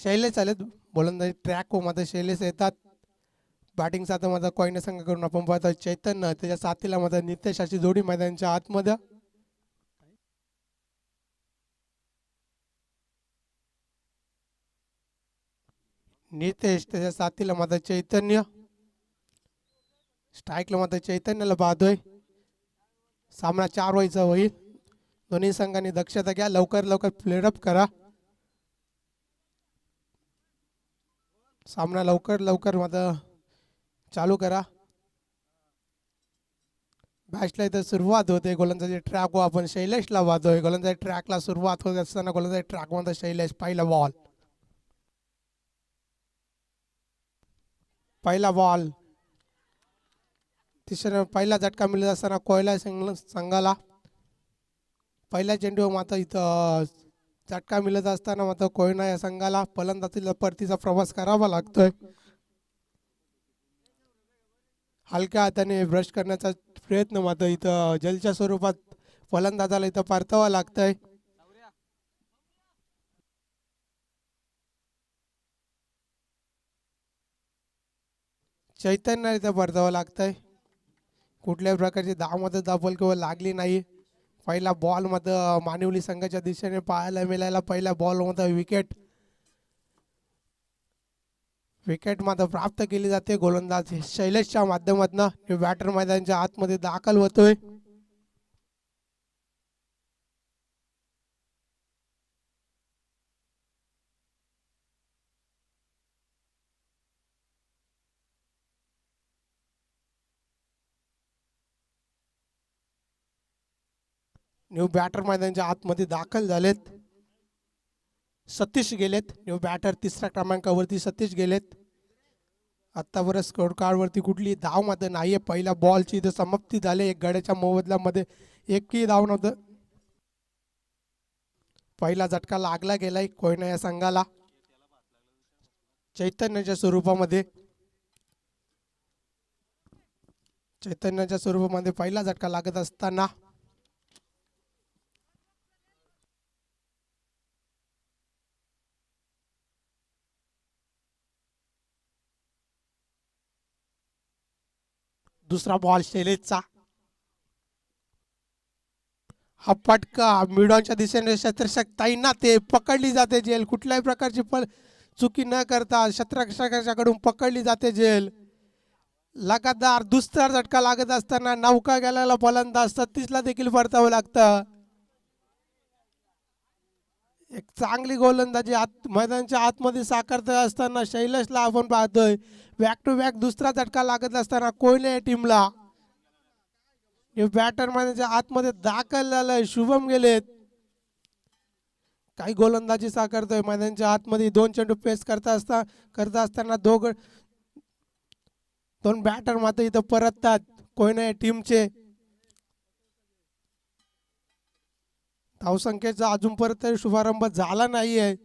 शैलेश आलेत गोलंदाजी ट्रॅक मध्ये शैलेश येतात. बॅटिंगचा आता माझा कॉईन संघ करून आपण पाहतो चैतन्य त्याच्या साथीला माझा नितेश अशी जोडी मैदानाच्या आतमध्ये. नितेश त्याच्या साथीला माझा चैतन्य. स्ट्राईकला माझा चैतन्याला पाहतोय. सामना 4 व्हायचा होईल. दोन्ही संघांनी दक्षता घ्या. लवकर लवकर प्लेअरअप करा. सामना लवकर लवकर माझा चालू करा. बॅचला इथं सुरुवात होते. गोलंदाजी ट्रॅक आपण शैलेशला पाहतोय. गोलंदाजी ट्रॅकला सुरुवात होत असताना गोलंदाजी ट्रॅक मध्ये शैलेश पहिला बॉल. पहिला बॉल तिसरा पहिला झटका मिळत असताना कोयला संघाला. पहिल्या चेंडू मात्र इथं झटका मिळत असताना मात्र कोयना या संघाला फलंदाजीला परतीचा प्रवास करावा लागतोय. हलक्या हाताने ब्रश करण्याचा प्रयत्न मात्र इथं जलच्या स्वरूपात फलंदाजाला इथं परतावा लागतंय. चैतन्य इथं परतावा लागतंय. कुठल्याही प्रकारची धावमध्ये दाबल किंवा लागली नाही. पहिला बॉल मध्ये मानिवली संघाच्या दिशेने पाहायला मिळाला. पहिल्या बॉल मध्ये विकेट मात्र प्राप्त केली जाते. गोलंदाज शैलेशच्या माध्यमातून बॅटर मैदानाच्या आतमध्ये दाखल होतोय. न्यू बॅटर मैदानाच्या आतमध्ये दाखल झालेत. सतीश गेलेत. न्यू बॅटर तिसऱ्या क्रमांकावरती सतीश गेलेत. आतापर्यंत स्कोर कार्ड वरती कुठली धाव मात्र नाहीये. पहिल्या बॉलची इथं समाप्ती झाली. एक गड्याच्या मोबदल्यामध्ये एकही धाव नव्हतं. पहिला झटका लागला गेलाय कोयना या संघाला चैतन्याच्या स्वरूपामध्ये. पहिला झटका लागत असताना दुसरा बॉल शैलेशचा. हा फटका मिडॉनच्या दिशेने शत्रक्षक ताईंना ते पकडली जाते झेल. कुठल्याही प्रकारची चुकी न करता शत्रक्षकाकडून पकडली जाते झेल. लगातार दुसरा झटका लागत असताना नौका गेलेला फलंदाज सतीशला देखील परतावं लागतं. एक चांगली गोलंदाजी मैदानाच्या आतमध्ये साकारत असताना शैलेशला आपण पाहतोय. बॅक टू बॅक दुसरा झटका लागत असताना कोयना या टीमला. बॅटर मैदानाच्या आतमध्ये दाखल झालंय. शुभम गेलेत. काही गोलंदाजी साकारतोय मैदानाच्या आतमध्ये. 2 चेंडू पेस करता असताना दोन बॅटर मात्र इथं परततात कोयना या टीमचे. धावसंख्येचा अजूनपर्यंत शुभारंभ झाला नाहीये.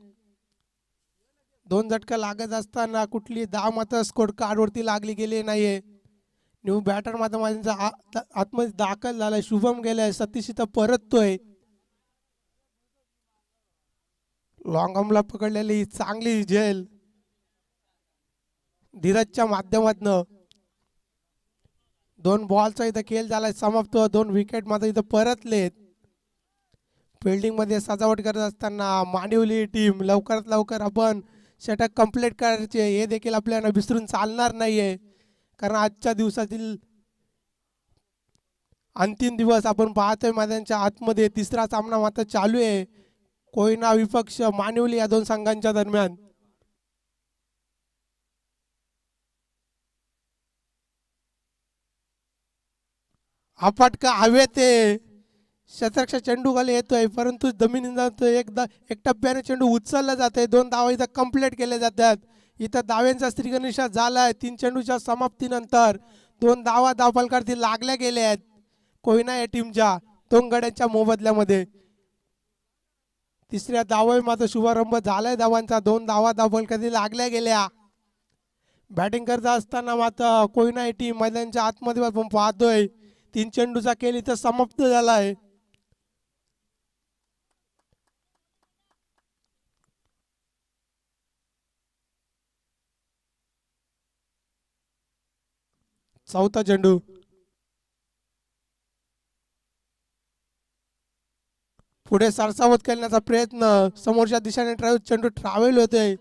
2 झटका लागत असताना कुठली धाव मात्र स्कोर कार्ड वरती लागली गेली नाहीये. न्यू बॅटर मात्र मैदानाच्या आतमध्ये दाखल झालाय. शुभम गेलाय. सतीश इथं परततोय. लॉंग ऑर्मला पकडलेली चांगली झेल धीरजच्या माध्यमातून. 2 बॉलचा इथं खेळ झालाय समाप्त. 2 विकेट मात्र इथं परतलेत. फिल्डिंग मध्ये सजावट करत असताना मानिवली टीम लवकरात लवकर आपण षटक कंप्लीट करायचे हे देखील आपल्याला विसरून चालणार नाहीये. कारण आजच्या दिवसातील अंतिम दिवस आपण पाहतोय. मैदानाच्या आतमध्ये तिसरा सामना मात्र चालू आहे. कोयना विपक्ष मानिवली या 2 संघांच्या दरम्यान. हा फटका हवेत शतरक्षा चेंडू खाली येतोय परंतु जमिनीत एक टप्प्याने चेंडू उचलला जाते. 2 धावा इथं कंप्लीट केले जातात. इथं धाव्यांचा स्त्रीगणेशा झालाय. 3 चेंडूच्या समाप्तीनंतर 2 धावा धावफलकावरती लागल्या गेल्या आहेत कोयना या टीमच्या 2 गड्यांच्या मोबदल्यामध्ये. तिसऱ्या धावे मात्र शुभारंभ झालाय धावांचा. 2 धावा धावफलकावरती लागल्या गेल्या. बॅटिंग करत असताना मात्र कोयना या टीम मैदानाच्या आतमध्ये आपण पाहतोय 3 चेंडूचा खेळ इथं समाप्त झालाय. चौथा चेंडू पुढे सरसावत करण्याचा प्रयत्न, समोरच्या दिशेने चेंडू ट्रॅव्हल होतोय.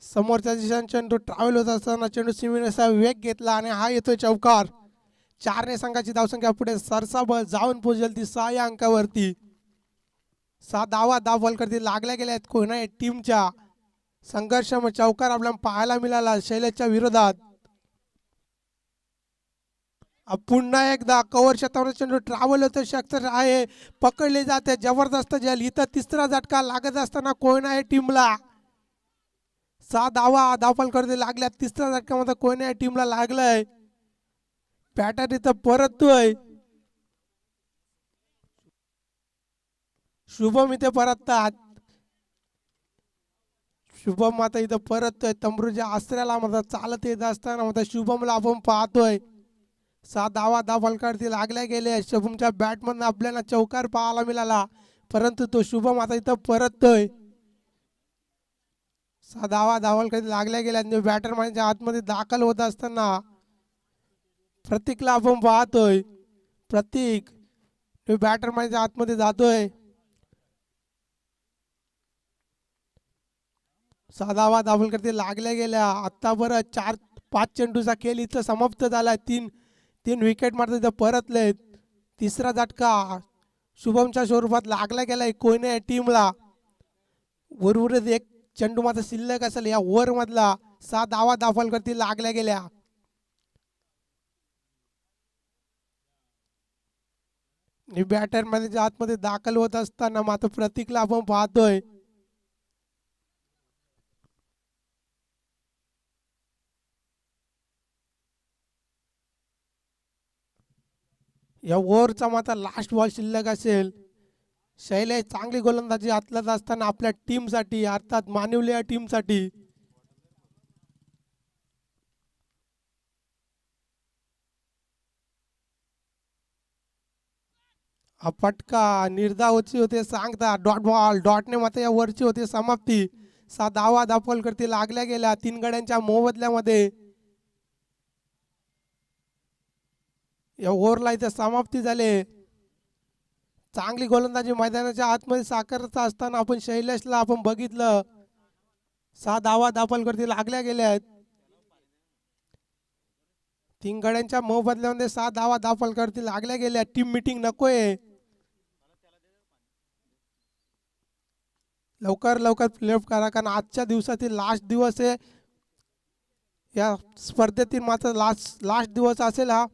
समोरच्या दिशेने चेंडू ट्रॅव्हल होत असताना चेंडू सीमेचा वेग घेतला आणि हा येतोय चौकार. 4 संघाची धावसंख्या पुढे सरसावत जाऊन पोहोचेल ती 6 या अंकावरती. 6 धावा फलकावरती लागल्या गेल्यात कोणा टीमच्या. संघर्ष चौकार आपल्याला पाहायला मिळाला शैलेशच्या विरोधात. पुन्हा एकदा कव्हर क्षेत्रावर चेंडू ट्रॅव्हल होतं शक्य आहे, पकडले जाते जबरदस्त झेल. इथं तिसरा झटका लागत असताना कोयना टीमला 6 धावा फलकावरती लागल्या. तिसऱ्या झटक्यामध्ये कोयना टीमला लागलाय. बॅटर इथं परततोय. शुभम इथे परततात. शुभम आता इथं परततोय. तंबरूच्या आश्रयाला मध्ये चालत येत असताना मध्ये शुभमला आपण पाहतोय. 6 धावा फलकावरती लागल्या गेल्या. शुभमच्या बॅटमधून आपल्याला चौकार पाहायला मिळाला, परंतु तो शुभम आता इथं परततोय. 6 धावा फलकावरती लागल्या गेल्या. बॅटर माझ्या आतमध्ये दाखल होत असताना प्रतीकला आपण पाहतोय. प्रतीक बॅटर माझ्या आतमध्ये जातोय. 6 धावा फलकावरती लागल्या गेल्या. आतापर्यंत 4-5 चेंडूचा खेळ इथं समाप्त झाला. 3 विकेट मारत इथं परतलेत. तिसरा झटका शुभमच्या स्वरूपात लागला गेलाय कोयना टीमला. उर्वरित एक चेंडू मात्र शिल्लक असेल या ओव्हर मधला. 6 धावा फलकावरती लागल्या गेल्या. बॅटर मध्ये आतमध्ये दाखल होत असताना मात्र प्रतीकला आपण पाहतोय. या ओव्हरचा मात्र लास्ट बॉल शिल्लक असेल. शैलेश चांगली गोलंदाजी हातलत असताना आपल्या टीमसाठी अर्थात मानिवली या टीमसाठी हा फटका निर्धावची होते सांगता. डॉट बॉल डॉटने मात्र या वरची होते समाप्ती. 6 धावा फलकावरती लागल्या गेल्या 3 गड्यांच्या मोबदल्यामध्ये. या ओव्हरला इथे समाप्ती झाले. चांगली गोलंदाजी मैदानाच्या आतमध्ये साकारत असताना आपण शैलेशला आपण बघितलं. 6 धावा फलकावरती लागल्या गेल्या. 3 गड्यांच्या मोबदल्यामध्ये 6 धावा फलकावरती लागल्या गेल्या. टीम मीटिंग नकोय. लवकर प्लेऑफ करा, कारण आजच्या दिवसातील लास्ट दिवस आहे. या स्पर्धेतील मात्र लास्ट दिवस असेल हा.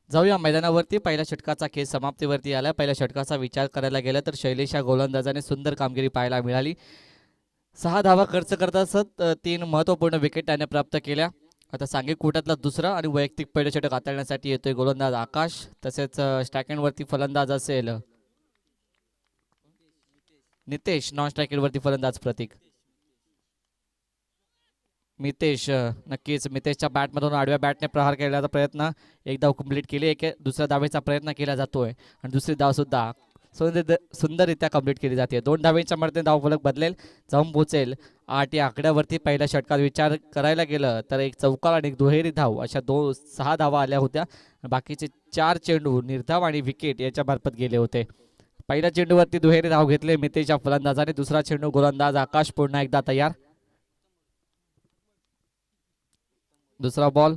जाऊया मैदानावरती. पहिल्या षटकाचा खेळ समाप्तीवरती आला. पहिल्या षटकाचा विचार करायला गेला तर शैलेश या गोलंदाजाने सुंदर कामगिरी पाहायला मिळाली. 6 धावा खर्च करत 3 महत्त्वपूर्ण विकेट त्याने प्राप्त केल्या. आता सांघिक कूटातला दुसरा आणि वैयक्तिक पहिलं षटक हाताळण्यासाठी येतोय गोलंदाज आकाश. तसेच स्टॅकेंडवरती फलंदाज असेल नितेश. नॉन स्ट्रायकेडवरती फलंदाज प्रतीक. मितेश, नक्कीच मितेशच्या बॅटमधून आडव्या बॅटने प्रहार केल्याचा प्रयत्न. एक धाव कंप्लीट केली. दुसऱ्या धावेचा प्रयत्न केला जातोय आणि दुसरी धाव सुद्धा सुंदररित्या कंप्लीट केली जाते. 2 धावेच्या मदतीने धावफलक बदलेल, जाऊन पोहोचेल 8 या आकड्यावरती. पहिल्या षटकात विचार करायला गेलं तर एक चौकार आणि एक दुहेरी धाव अशा 6 धावा आल्या होत्या. बाकीचे 4 चेंडू निर्धाव आणि विकेट याच्या मार्फत गेले होते. पहिल्या चेंडूवरती दुहेरी धाव घेतले मितेशच्या फलंदाजाने. दुसरा चेंडू गोलंदाज आकाश पुन्हा एकदा तयार. दुसरा बॉल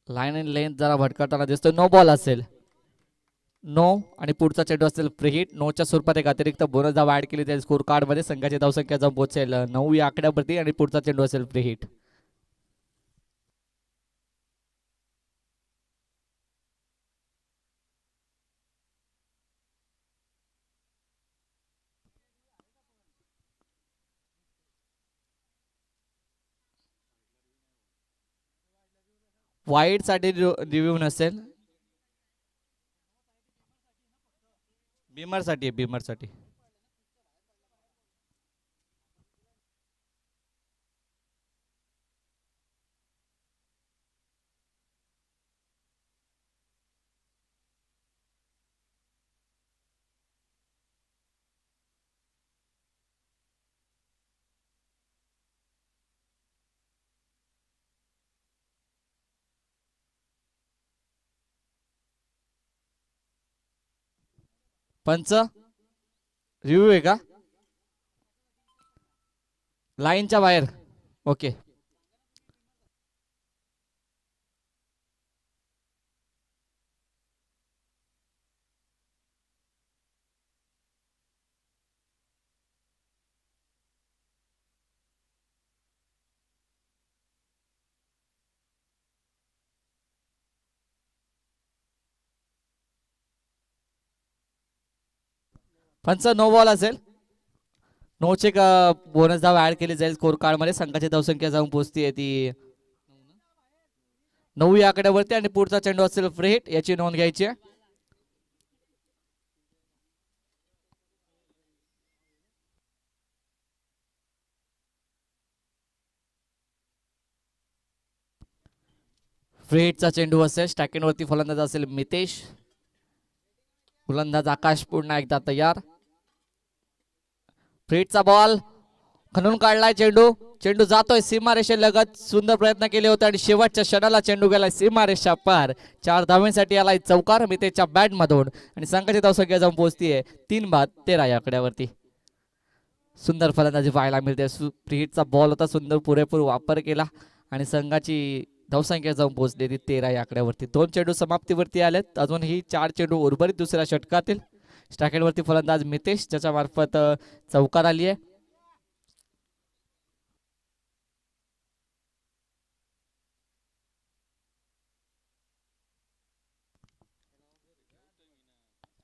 लाईन अँड लेंथ जरा भटकताना दिसतोय. नो बॉल असेल. नो आणि पुढचा चेंडू असेल फ्री हिट. नोच्या स्वरूपात एक अतिरिक्त बोनस धाव ऍड केली जाईल स्कोर कार्ड मध्ये. संघाची धावसंख्या जाऊन पोहोचेल 9 या आकड्यावरती आणि पुढचा चेंडू असेल फ्री हिट. वाईड साठी रिव्ह्यू नसेल. बीमर साठी. पंच रिव्ह्यू आहे का? लाईनच्या बाहेर. ओके. पंच नो बॉल असेल. नोचे बोनस धाव ऍड केली जाईल स्कोर कार्ड मध्ये. संघाची धावसंख्या जाऊन पोहोचते ती 9 या आकड्यावरती आणि पुढचा चेंडू असेल फ्री हिट. याची नोंद घ्यायची आहे. फ्री हिटचा चेंडू असेल. स्टॅकेन वरती फलंदाज असेल मितेश. फलंदाज आकाश पुन्हा एकदा तयार. फ्री हिटचा बॉल खणून काढलाय चेंडू. चेंडू जातोय सीमारेषेलगत. सुंदर प्रयत्न केले होते आणि शेवटच्या क्षणाला चेंडू गेलाय सीमारेषा पार. 4 धावांसाठी आलाय चौकार मितेशच्या बॅट मधून आणि संघाची धावसंख्या जाऊन पोहोचतीये 3-13 या आकड्यावरती. सुंदर फलंदाजी पाहायला मिळते. फ्री हिटचा बॉल होता. सुंदर पुरेपूर वापर केला आणि संघाची धावसंख्या जाऊन पोहोचली ती 13 या आकड्यावरती. 2 चेंडू समाप्तीवरती आलेत. अजूनही 4 चेंडू उर्वरित दुसऱ्या षटकातील. स्टॅकेटवरती फलंदाज मितेश ज्याच्या मार्फत चौकार आली आहे.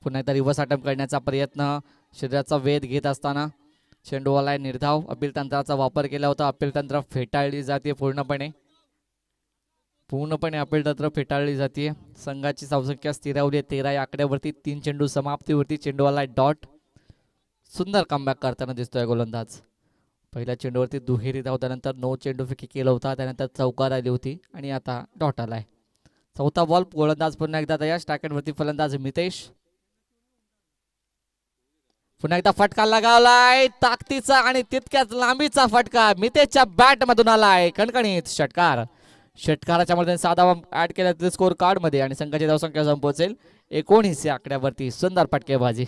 पुन्हा एकदा रिव्हर्स अटेम्प्ट करण्याचा प्रयत्न. शरीराचा वेध घेत असताना चेंडूवाला निर्धाव. अपील तंत्राचा वापर केला होता. अपील तंत्र फेटाळली जाते पूर्णपणे. अपील तंत्र फेटाळली जाते. संघाची धावसंख्या स्थिरावली आहे 13 या आकड्यावरती. 3 चेंडू समाप्तीवरती. चेंडूवाला डॉट. सुंदर कमबॅक करताना दिसतोय गोलंदाज. पहिल्या चेंडूवरती दुहेरी धाव. त्यानंतर 9 चेंडू फेकी केला होता. त्यानंतर चौकार आली होती आणि आता डॉट आलाय. चौथा बॉल. गोलंदाज पुन्हा एकदा तयार. स्टॅकेटवरती फलंदाज मितेश. पुन्हा एकदा फटका लगावलाय. ताकदीचा आणि तितक्याच लांबीचा फटका मितेशच्या बॅट मधून आलाय. कणकणीत षटकार. षटकाराच्या मध्ये 6 धावा ऍड केल्या स्कोर कार्ड मध्ये आणि संघाची धावसंख्या जाऊन पोहोचेल 19 या आकड्यावरती. सुंदर फटकेबाजी.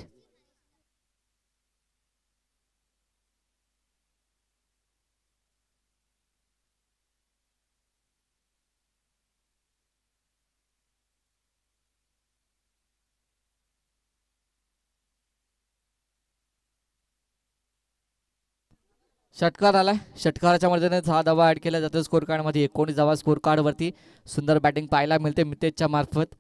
षटकार आलाय. षटकाराच्या मदतीने 6 धावा ऍड केल्या जातात स्कोर कार्ड मध्ये. 19 धावा स्कोर कार्ड वरती. सुंदर बॅटिंग पाहायला मिळते मितेशच्या मार्फत.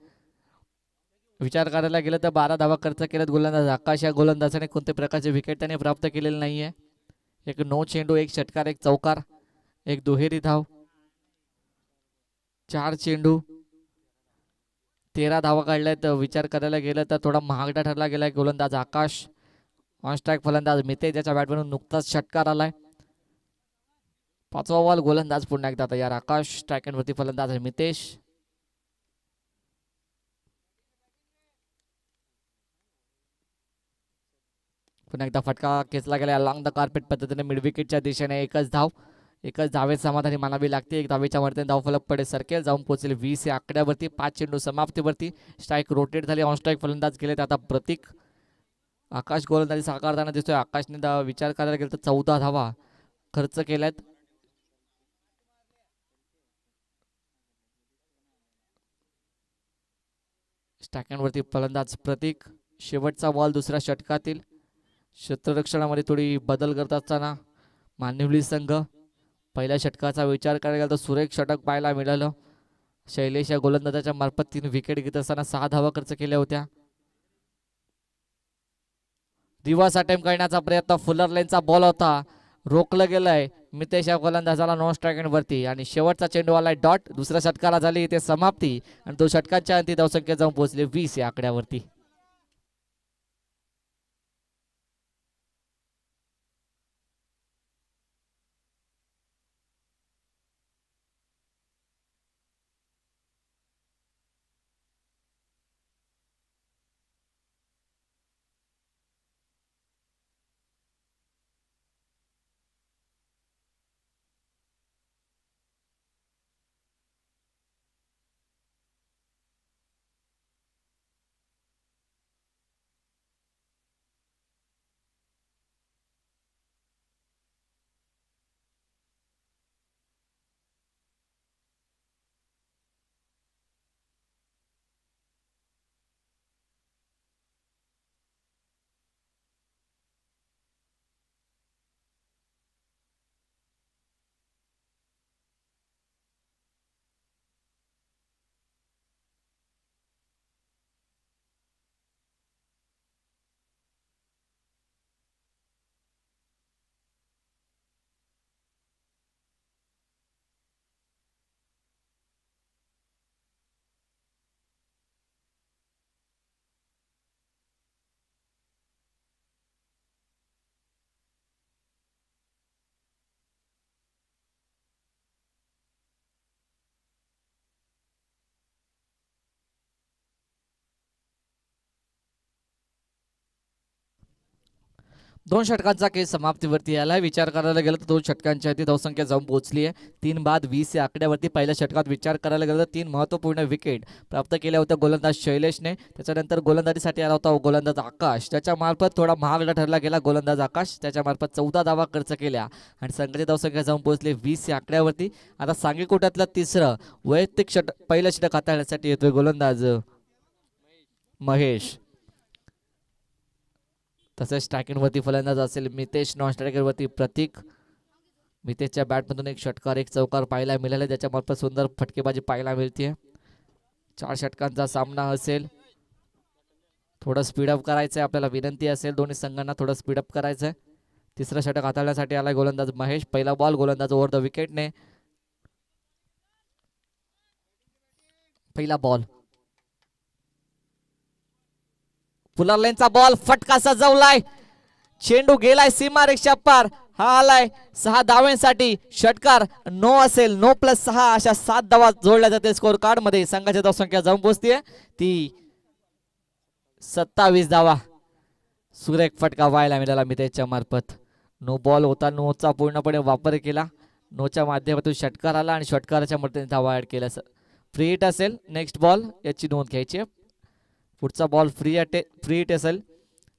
विचार करायला गेलं तर 12 धावा खर्च केल्यात गोलंदाज आकाश. या गोलंदाजाने कोणत्या प्रकारचे विकेट त्याने प्राप्त केलेले नाहीये. एक 9 चेंडू, 1 षटकार, 1 चौकार, 1 दुहेरी धाव, 4 चेंडू, 13 धावा काढल्यात. विचार करायला गेलं तर थोडा महागडा ठरला गेलाय गोलंदाज आकाश. ऑन स्ट्राईक फलंदाज मितेश ज्याच्या बॅटमधून नुकताच षटकार आलाय. 5वा बॉल. गोलंदाज पुन्हा एकदा तयार आकाश. स्ट्राईक वरती फलंदाज मितेश. पुन्हा एकदा फटका खेचला गेला लॉंग द कार्पेट पद्धतीने मिड विकेटच्या दिशेने. एकच धाव. एकच धावेत समाधानी मानावी लागते. एक धावेच्या वरती धावफलक पडे सरकेल जाऊन पोहोचले 20 या आकड्यावरती. 5 चेंडू समाप्तीवरती. स्ट्राईक रोटेट झाले. ऑन स्ट्राईक फलंदाज गेले आता प्रतीक. आकाश गोलंदाजी साकारताना दिसतोय. आकाशने विचार करायला गेलं तर 14 धावा खर्च केल्यात. स्टॅकॅनवरती फलंदाज प्रतीक. शेवटचा बॉल दुसऱ्या षटकातील. क्षेत्ररक्षणामध्ये थोडी बदल करत असताना मानिवली संघ. पहिल्या षटकाचा विचार करायला गेला तर सुरेख षटक पाहायला मिळालं. शैलेश या गोलंदाजाच्या मार्फत 3 विकेट घेत असताना 6 धावा खर्च केल्या होत्या. रिव्हर्स अटेम्प्ट करण्याचा प्रयत्न फुलर लेनचा बॉल होता, रोखलं गेलंय. मितेश या गोलंदाजाला नॉन स्ट्राईक वरती आणि शेवटचा चेंडू आलाय डॉट. दुसऱ्या षटकाला झाली इथे समाप्ती आणि तो षटकांच्या अंती धावसंख्या जाऊन पोहोचले 20 या आकड्यावरती. दोन षटकांचा खेळ समाप्तीवरती आला. विचार करायला गेलं तर 2 षटकांच्या आधी धावसंख्या जाऊन पोहोचली आहे 3 बाद 20 या आकड्यावरती. पहिल्या षटकात विचार करायला गेलं तर 3 महत्त्वपूर्ण विकेट प्राप्त केल्या होत्या गोलंदाज शैलेशने. त्याच्यानंतर गोलंदाजीसाठी आला होता गोलंदाज आकाश, त्याच्या मार्फत थोडा महागडा ठरला गेला गोलंदाज आकाश, त्याच्या मार्फत 14 धावा खर्च केल्या आणि संघाची धावसंख्या जाऊन पोहोचली 20 या आकड्यावरती. आता सांगी कोट्यातलं तिसरं वैयक्तिक पहिलं षटक हाताळण्यासाठी येतोय गोलंदाज महेश. तसेच स्ट्रायकिंगवरती फलंदाज असेल मितेश, नॉन स्ट्रायकरवरती प्रतीक. मितेशच्या बॅटमधून एक षटकार एक चौकार पाहायला मिळाले, त्याच्या मार्फत सुंदर फटकेबाजी पाहायला मिळते. 4 षटकांचा सामना असेल. थोडं स्पीडअप करायचंय आपल्याला, विनंती असेल दोन्ही संघांना थोडं स्पीडअप करायचंय. तिसरं षटक हाताळण्यासाठी आलाय गोलंदाज महेश. पहिला बॉल गोलंदाज ओव्हर द विकेटने. पहिला बॉल फुलर लेनचा बॉल फटका सजवलाय, चेंडू गेलाय सीमारेषा पार. हा आलाय 6 धावांसाठी. षटकार 9 असेल, 9 + 6 अशा 7 धावा जोडल्या जाते स्कोर कार्ड मध्ये. संघाची धावसंख्या जाऊन पोहोचते ती 27 धावा. सुरेख फटका व्हायला मिळाला मितेशच्या मार्फत. नो बॉल होता, नोचा पूर्णपणे वापर केला. नोच्या माध्यमातून षटकार आला आणि षटकाराच्या मदतीने धावा ऍड केल्या. फ्री हिट असेल नेक्स्ट बॉल, याची नोंद घ्यायची. पुढचा बॉल फ्री हिट असेल.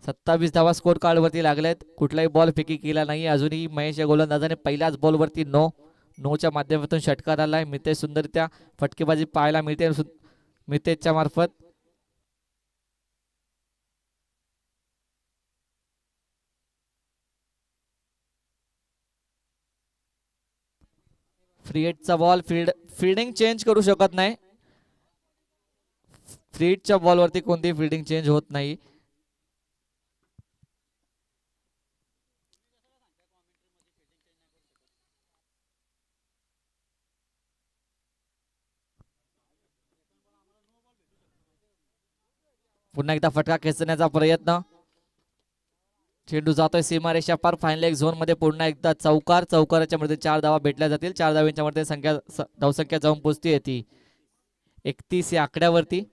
27 धावा स्कोर कार्ड वरती लागलेत. कुठलाही बॉल फेकी केला नाही अजूनही महेश या गोलंदाजाने. पहिल्याच बॉल वरती नोच्या माध्यमातून षटकार आलाय. मितेश सुंदरत्या फटकेबाजी पाहायला मिळते मितेशच्या मार्फत. फ्री हिटचा बॉल फिल्डिंग चेंज करू शकत नाही. फ्री हिटच्या बॉलवरती कोणतीही फिल्डिंग चेंज होत नाही. पुन्हा एकदा फटका खेचण्याचा प्रयत्न. चेंडू जातोय सीमारेषा पार. फायनल एक झोन मध्ये पुन्हा एकदा चौकार. चौकाराच्या मध्ये 4 धावा भेटल्या जातील. 4 धावांच्या मध्ये धावसंख्या जाऊन पोहोचते ती 31 या आकड्यावरती.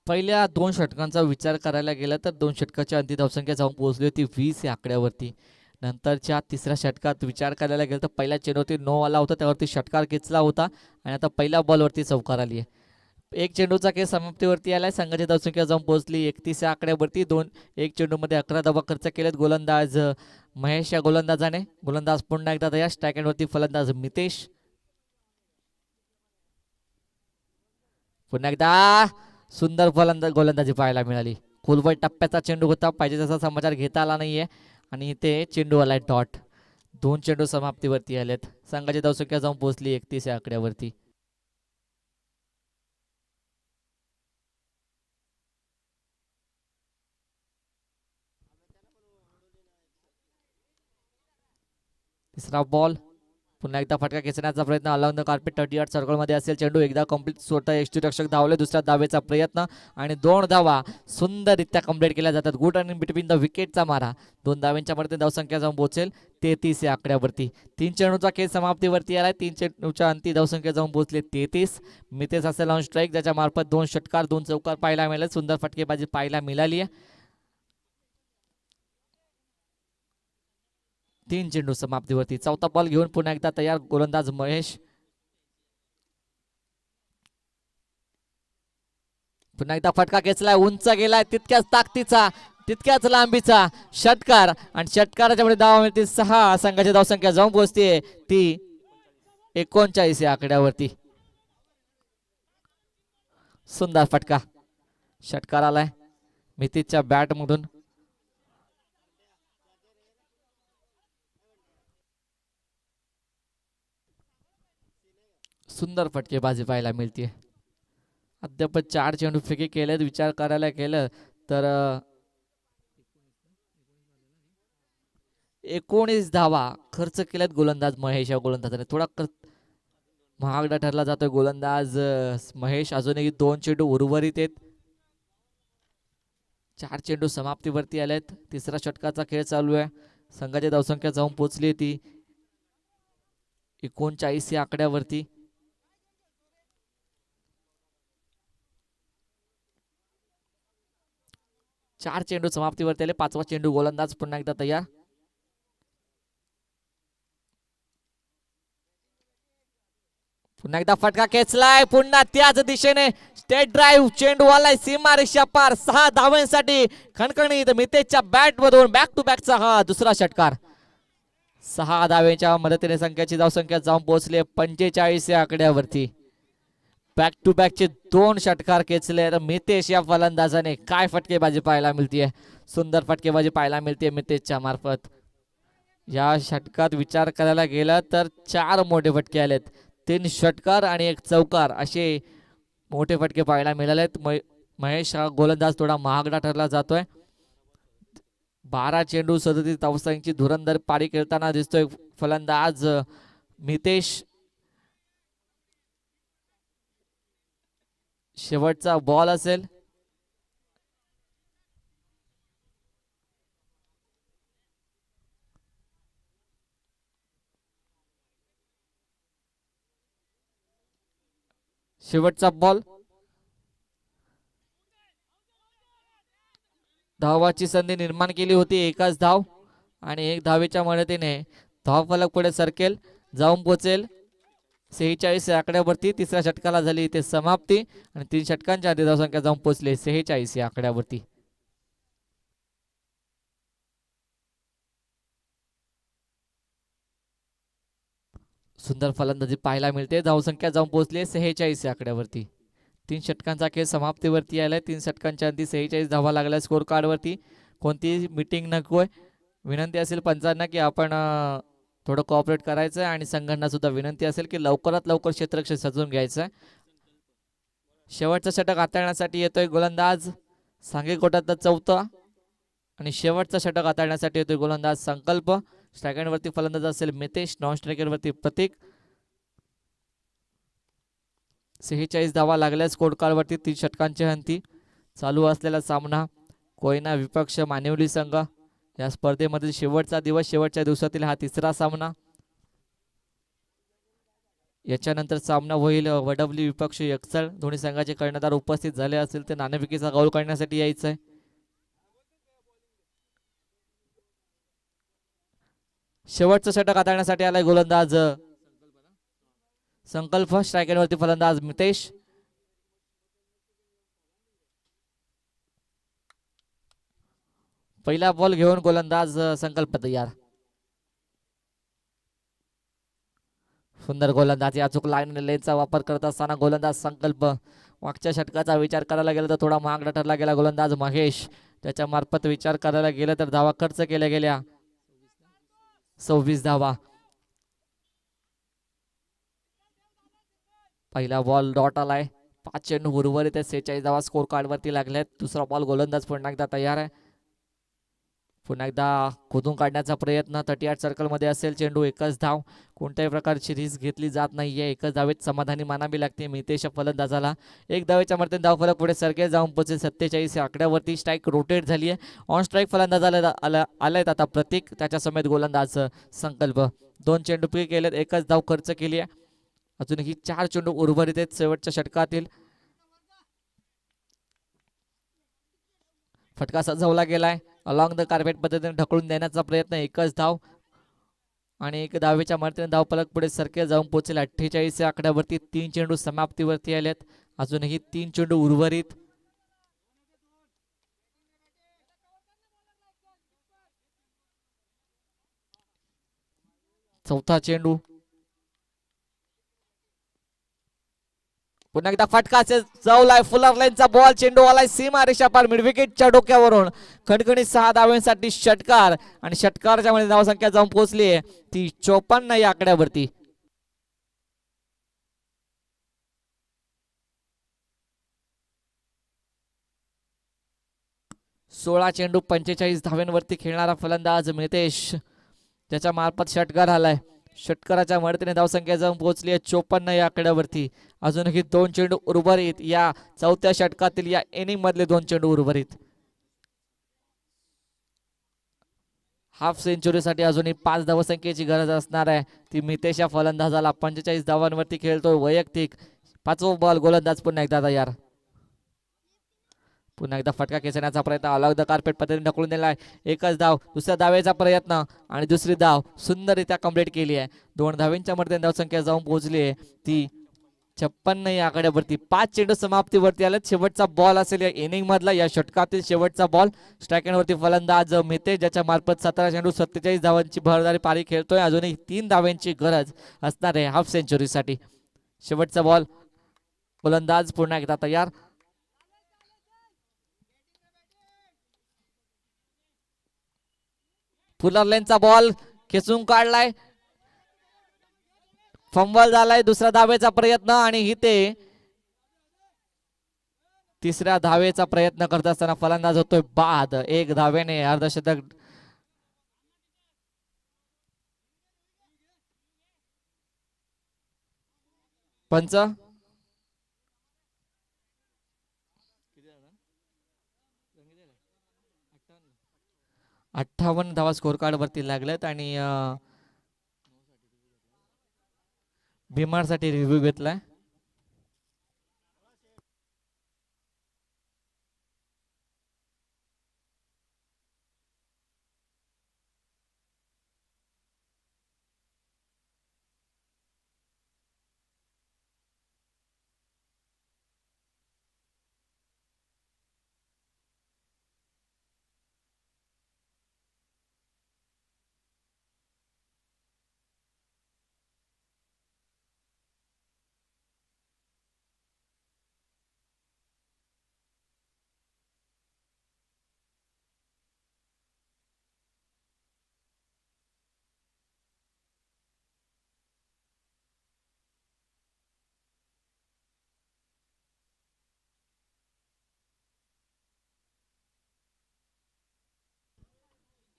पहिल्या 2 षटकांचा विचार करायला गेला तर 2 षटकाची अंतिम धावसंख्या जाऊन पोहोचली होती 20 या आकड्यावरती. नंतरच्या तिसऱ्या षटकात विचार करायला गेला तर पहिल्या चेंडूवरती नो आला होता, त्यावरती षटकार खेचला होता आणि आता पहिल्या बॉलवरती चौकार आली आहे. एक चेंडूचा खेळ समाप्तीवरती आलाय. संघाची धावसंख्या जाऊन पोहोचली 31 या आकड्यावरती. एक चेंडूमध्ये 11 धावा खर्च केलेत. गोलंदाज महेश या गोलंदाजाने. गोलंदाज पुन्हा एकदा तयार. स्ट्राईक एंडवरती फलंदाज मितेश. पुन्हा एकदा सुंदर गोलंदाजी पाहायला मिळाली. खोलवर टप्प्याचा चेंडू होता, पाहिजे तसा समाचार घेता आला नाहीये आणि इथे चेंडू आलाय डॉट. 2 चेंडू समाप्तीवरती आलेत. संघाची धावसंख्या जाऊन पोहोचली 31 या आकड्यावरती. तिसरा बॉल. पुन्हा एकदा फटका खेचण्याचा प्रयत्न. अलाउन द कार्पेट 38 सर्कलमध्ये असेल चेंडू. एकदा कंप्लीट स्वतः यष्टीरक्षक धावले. दुसऱ्या धावेचा प्रयत्न आणि 2 धावा सुंदररित्या कंप्लीट केल्या जातात. गुड आणि बिटवीन द विकेटचा मारा. 2 धाव्यांच्या मध्ये धावसंख्या जाऊन पोहोचेल 33 या आकड्यावरती. 3 चेंडूचा खेळ समाप्तीवरती आलाय. 3 चेंडूच्या अंतिम धावसंख्या जाऊन पोहोचले 33. मितेश असेल ऑन स्ट्राईक, ज्याच्या मार्फत 2 षटकार 2 चौकार पाहायला मिळाले. सुंदर फटकेबाजी पाहायला मिळाली आहे. 3 चेंडू समाप्तीवरती. चौथा बॉल घेऊन पुन्हा एकदा तयार गोलंदाज महेश. पुन्हा एकदा फटका खेचलाय. उंच गेलाय. तितक्याच ताकदीचा, तितक्याच लांबीचा षटकार आणि षटकाराच्या मध्ये धावा मिळते 6. संघाची धावसंख्या जाऊन पोहोचते ती 39 या आकड्यावरती. सुंदर फटका षटकार आलाय मितेशच्या बॅट मधून. सुंदर फटकेबाजी पाहायला मिळते. अद्याप 4 चेंडू फेकी केलेत. विचार करायला गेलं तर 19 धावा खर्च केल्यात गोलंदाज महेश या गोलंदाजाने. थोडा महागडा ठरला जातोय गोलंदाज महेश. अजूनही 2 चेंडू उर्वरित आहेत. 4 चेंडू समाप्तीवरती आलेत. तिसरा षटकाचा खेळ चालू आहे. संघाची धावसंख्या जाऊन पोहोचली ती 39 या आकड्यावरती. 4 चेंडू समाप्तीवरती आले. 5वा चेंडू गोलंदाज पुन्हा एकदा तयार. पुन्हा एकदा फटका खेचलाय. पुन्हा त्याच दिशेने स्टेट ड्राईव्ह चेंडू आलाय सीमारेषा पार. 6 धावांसाठी खणखणीत मितेशच्या बॅट मधून बॅक टू बॅकचा हा दुसरा षटकार. 6 धावेच्या मदतीने संघाची धावसंख्या जाऊन पोहोचली 45 या आकड्यावरती. बॅक टू बॅकचे 2 षटकार खेचले मितेश या फलंदाजाने. काय फटकेबाजी पाहायला मिळतीये. सुंदर फटकेबाजी पाहायला मिळते मितेशच्या मार्फत. या षटकात विचार करायला गेला तर 4 मोठे फटके आलेत. 3 षटकार आणि 1 चौकार असे मोठे फटके पाहायला मिळालेत. महेश हा गोलंदाज थोडा महागडा ठरला जातोय. 12 चेंडू 37 धावांची धुरंधर पारी खेळताना दिसतोय फलंदाज मितेश. शेवटचा बॉल असेल. शेवटचा बॉल. धावाची संधी निर्माण केली होती. एकच धाव आणि 1 धावेच्या मदतीने धावफलक पुढे सरकेल. जाऊन पोहोचेल 46 या आकड्यावरती. तिसऱ्या षटकाला झाली इथे समाप्ती आणि 3 षटकांच्या आधी धावसंख्या जाऊन पोहोचले 46 या आकड्यावरती. सुंदर फलंदाजी पाहायला मिळते. धावसंख्या जाऊन पोहोचली 46 या आकड्यावरती. 3 षटकांचा खेळ समाप्तीवरती आलाय. 3 षटकांच्या आधी 46 धावा लागल्या स्कोर कार्डवरती. कोणतीही मीटिंग नकोय. विनंती असेल पंचांना की आपण थोडं कोऑपरेट करायचं आहे आणि संघांना सुद्धा विनंती असेल की लवकरात लवकर क्षेत्ररक्षण सजवून घ्यायचं आहे. शेवटचं षटक हाताळण्यासाठी येतोय गोलंदाज सांगे कोटातला 4था आणि शेवटचं षटक हाताळण्यासाठी येतोय गोलंदाज संकल्प. स्ट्राईक वरती फलंदाज असेल मितेश. नॉन स्ट्रायकर वरती प्रतीक. 46 धावा लागल्या स्कोर कार्ड वरती. 3 षटकांच्या अंती चालू असलेला सामना कोयना विपक्ष मानिवली संघ या स्पर्धेमधील शेवटचा दिवस. शेवटच्या दिवसातील हा 3रा सामना. याच्यानंतर सामना होईल वडवली विपक्ष यक्सळ. दोन्ही संघाचे कर्णधार उपस्थित झाले असतील ते नाणेफेकीचा गोल करण्यासाठी यायचंय. शेवटचं षटक हाताळण्यासाठी आलाय गोलंदाज संकल्प. स्ट्रायकरवरती फलंदाज मितेश. पहिला बॉल घेऊन गोलंदाज संकल्प तयार. सुंदर गोलंदाज. अचूक लेनचा वापर करत असताना गोलंदाज संकल्प. मागच्या षटकाचा विचार करायला गेला तर थोडा महागडा ठरला गेला गोलंदाज महेश. त्याच्या मार्फत विचार करायला गेला तर धावा खर्च केल्या गेल्या 26 धावा. पहिला बॉल डॉट आलाय. 5 चेंडू उर्वरित 46 धावा स्कोर कार्ड वरती लागल्यात. दुसरा बॉल गोलंदाज पुन्हा एकदा तयार आहे. पुन्हा एकदा खोदून काढण्याचा प्रयत्न. 38 सर्कल मध्ये असेल चेंडू. एकच धाव. कोणत्याही प्रकारची रिस्क घेतली जात नाहीये. एकच धावेत समाधानी मानावी लागते मितेश फलंदाजाला. एक धावेच्या मर्यादेत धावफलक पुढे सरके जाऊन पोहोचेल 47 आकड्यावरती. स्ट्राईक रोटेट झाली आहे. ऑन स्ट्राईक फलंदाजाला आलायत आता प्रतीक. त्याच्या समेत गोलंदाज संकल्प. 2 चेंडू पुढे केलेत. एकच धाव खर्च केली आहे. अजूनही 4 चेंडू उर्वरित आहेत शेवटच्या षटकातील. फटका सजवला गेलाय. अलॉंग द कार्पेट पद्धतीने ढकलून देण्याचा प्रयत्न. एकच धाव आणि एक धावेच्या मर्यादेने धावफलक पुढे सरके जाऊन पोहोचेल 48 या आकड्यावरती. 3 चेंडू समाप्तीवरती आलेत. अजूनही 3 चेंडू उर्वरित. चौथा चेंडू. पुन्हा एकदा फटका जवलाय. फुलर लाईनचा बॉल. चेंडू आलाय सीमा रेषा पार मिड विकेटच्या डोक्यावरून. खणखणीत 6 धावांसाठी षटकार आणि षटकारच्या मध्ये धावसंख्या जाऊन पोहोचली आहे ती 54 या आकड्यावरती. सोळा चेंडू 45 धाव्यांवरती खेळणारा फलंदाज मितेश. त्याच्या मार्फत षटकार आलाय. षटकाराच्या मदतीने धावसंख्या जाऊन पोहोचली आहे 54 या आकड्यावरती. अजूनही 2 चेंडू उर्वरित. या चौथ्या षटकातील या इनिंग मधले 2 चेंडू उर्वरित. हाफ सेंचुरीसाठी अजूनही 5 धावसंख्येची गरज असणार आहे ती मितेश या फलंदाजाला. 45 धावांवरती खेळतोय वैयक्तिक. 5वा बॉल गोलंदाज पुन्हा एकदा तयार. पुन्हा एकदा फटका खेचण्याचा प्रयत्न. अलॉंग द कार्पेट पद्धतीने ढकलून दिलाय. एकच धाव. दुसऱ्या धावेचा प्रयत्न आणि दुसरी धाव सुंदररित्या कंप्लीट केली आहे. 2 धावेंच्या मर्यादेने धावसंख्या जाऊन पोहोचली आहे ती 56 या आकड्यावरती. 5 चेंडू समाप्तीवरती आलेत. शेवटचा बॉल असेल या इनिंग मधला, या षटकातील शेवटचा बॉल. स्ट्रायकरवरती फलंदाज मितेश ज्याच्या मार्फत 17 चेंडू 47 धावांची भरदारी पारी खेळतोय. अजूनही 3 धावांची गरज असणार आहे हाफ सेंचुरीसाठी. शेवटचा बॉल गोलंदाज पुन्हा एकदा तयार. फुलर लाईनचा बॉल खेचून काढलाय. फंबल झालाय. दुसऱ्या धावेचा प्रयत्न आणि इथे तिसऱ्या धावेचा प्रयत्न करत असताना फलंदाज होतोय बाद. 1 धावेने अर्धशतक. पंच 58 धावा स्कोर कार्ड वरती लागल्यात आणि भीमारसाठी रिव्ह्यू घेतलाय.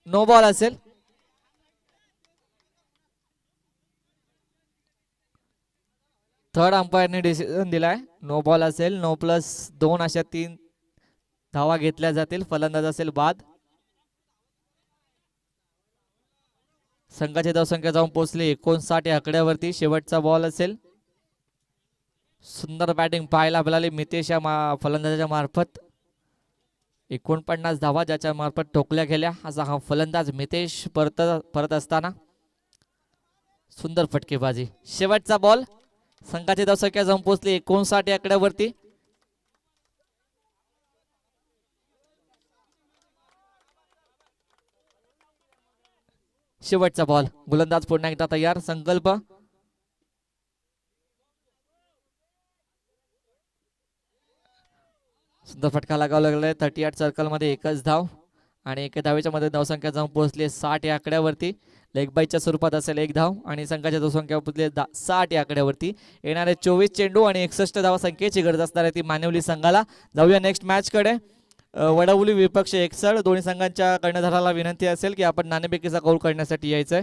नो बॉल असेल. थर्ड अंपायरने डिसिजन दिलाय. नो बॉल असेल. 9+2 अशा 3 धावा घेतल्या जातील. फलंदाज असेल बाद. संघाची धावसंख्या जाऊन पोहोचली 59 या आकड्यावरती. शेवटचा बॉल असेल. सुंदर बॅटिंग पाहायला मिळाली मितेश या फलंदाजाच्या मार्फत. 49 धावा ज्याच्या मार्फत ठोकल्या गेल्या. असा हा फलंदाज मितेश परत असताना सुंदर फटकेबाजी. शेवटचा बॉल. संघाची धावसंख्या जाऊन पोहोचली 59 आकड्यावरती. शेवटचा बॉल. गोलंदाज पुन्हा एकदा तयार. संकल्प. सुंदर फटका लगावला गेलाय. 38 सर्कल मध्ये एकच धाव आणि एका धावेच्या मध्ये धावसंख्या जाऊन पोहोचली 60 या आकड्यावरती. लेग बाईच्या स्वरूपात असेल एक धाव आणि संघाच्या धावसंख्या पोहोचली 60 या आकड्यावरती. येणारे 24 चेंडू आणि 61 धावा संख्येची गरज असणार आहे ती मानवली संघाला. जाऊया नेक्स्ट मॅच कडे. वडवली विपक्ष 61. दोन्ही संघांच्या कर्णधाराला विनंती असेल की आपण नाणेफेकीचा कौल करण्यासाठी यायचंय.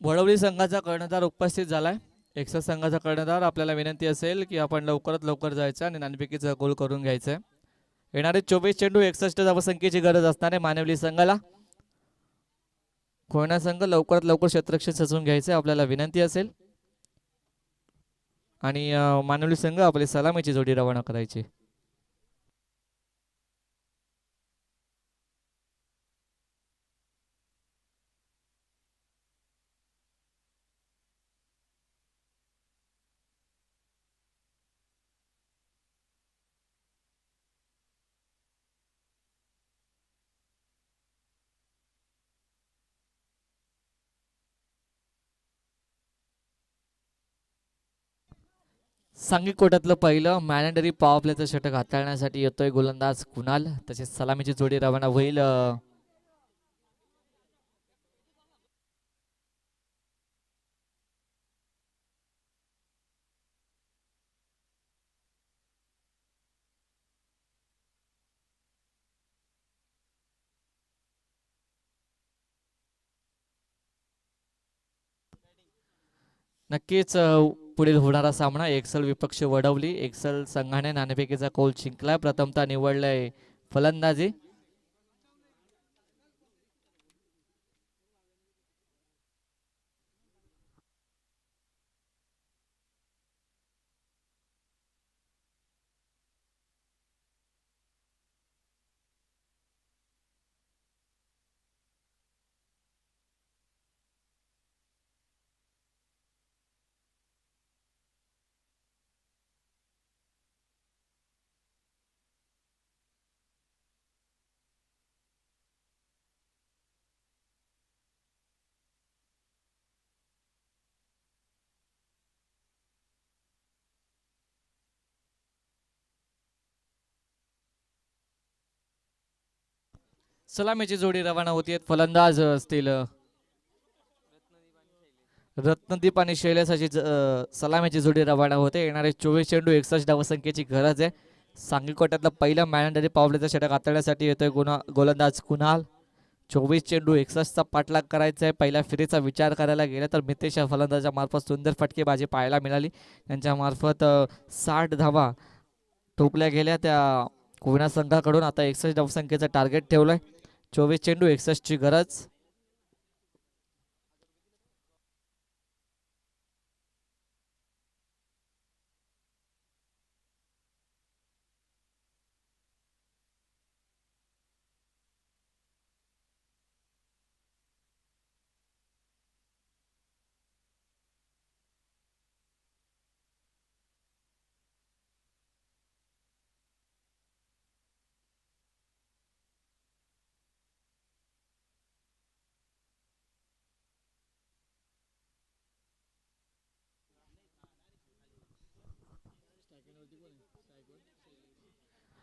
वडवली संघाचा कर्णधार उपस्थित झालाय. एक्सस संघाचा कर्णधार आपल्याला विनंती असेल की आपण लवकरात लवकर जायचं आणि नाणेफेकीचा गोल करून घ्यायचंय. येणारे 24 चेंडू 61 धावसंख्येची गरज असणार आहे मानवली संघाला. कोयना संघ लवकरात लवकर क्षेत्ररक्षण सजवून घ्यायचंय आपल्याला विनंती असेल आणि मानवली संघ आपली सलामीची जोडी रवाना करायची. सांघिक कोट्यातलं पहिलं मॅनेटरी पॉवर प्लेचं षटक हाताळण्यासाठी येतोय गोलंदाज कुणाल. तसेच सलामीची जोडी रवाना होईल नक्कीच. पुढील होणारा सामना एक्सल विपक्ष वडवली. एक्सल संघाने नाणेफेकीचा कौल जिंकलाय. प्रथमतः निवडलाय फलंदाजी. सलामीची जोडी रवाना होतीये. फलंदाज असतील रत्नदीप आणि शैलेशाची सलामीची जोडी रवाना होते. येणारे 24 चेंडू 61 धावसंख्येची गरज आहे. सांघिक कोट्यातलं पहिलं मॅनेटरी पावलेचं षटक हाताळण्यासाठी येतोय गोलंदाज कुणाल. 24 चेंडू 61चा पाठलाग करायचा आहे. पहिल्या फेरीचा विचार करायला गेला तर मितेश या फलंदाजा मार्फत सुंदर फटकेबाजी पाहायला मिळाली. त्यांच्या मार्फत 60 धावा ठोकल्या गेल्या त्या कोयना संघाकडून. आता 61 धावसंख्येचं टार्गेट ठेवलंय. 24 चेंडू 61 ची गरज.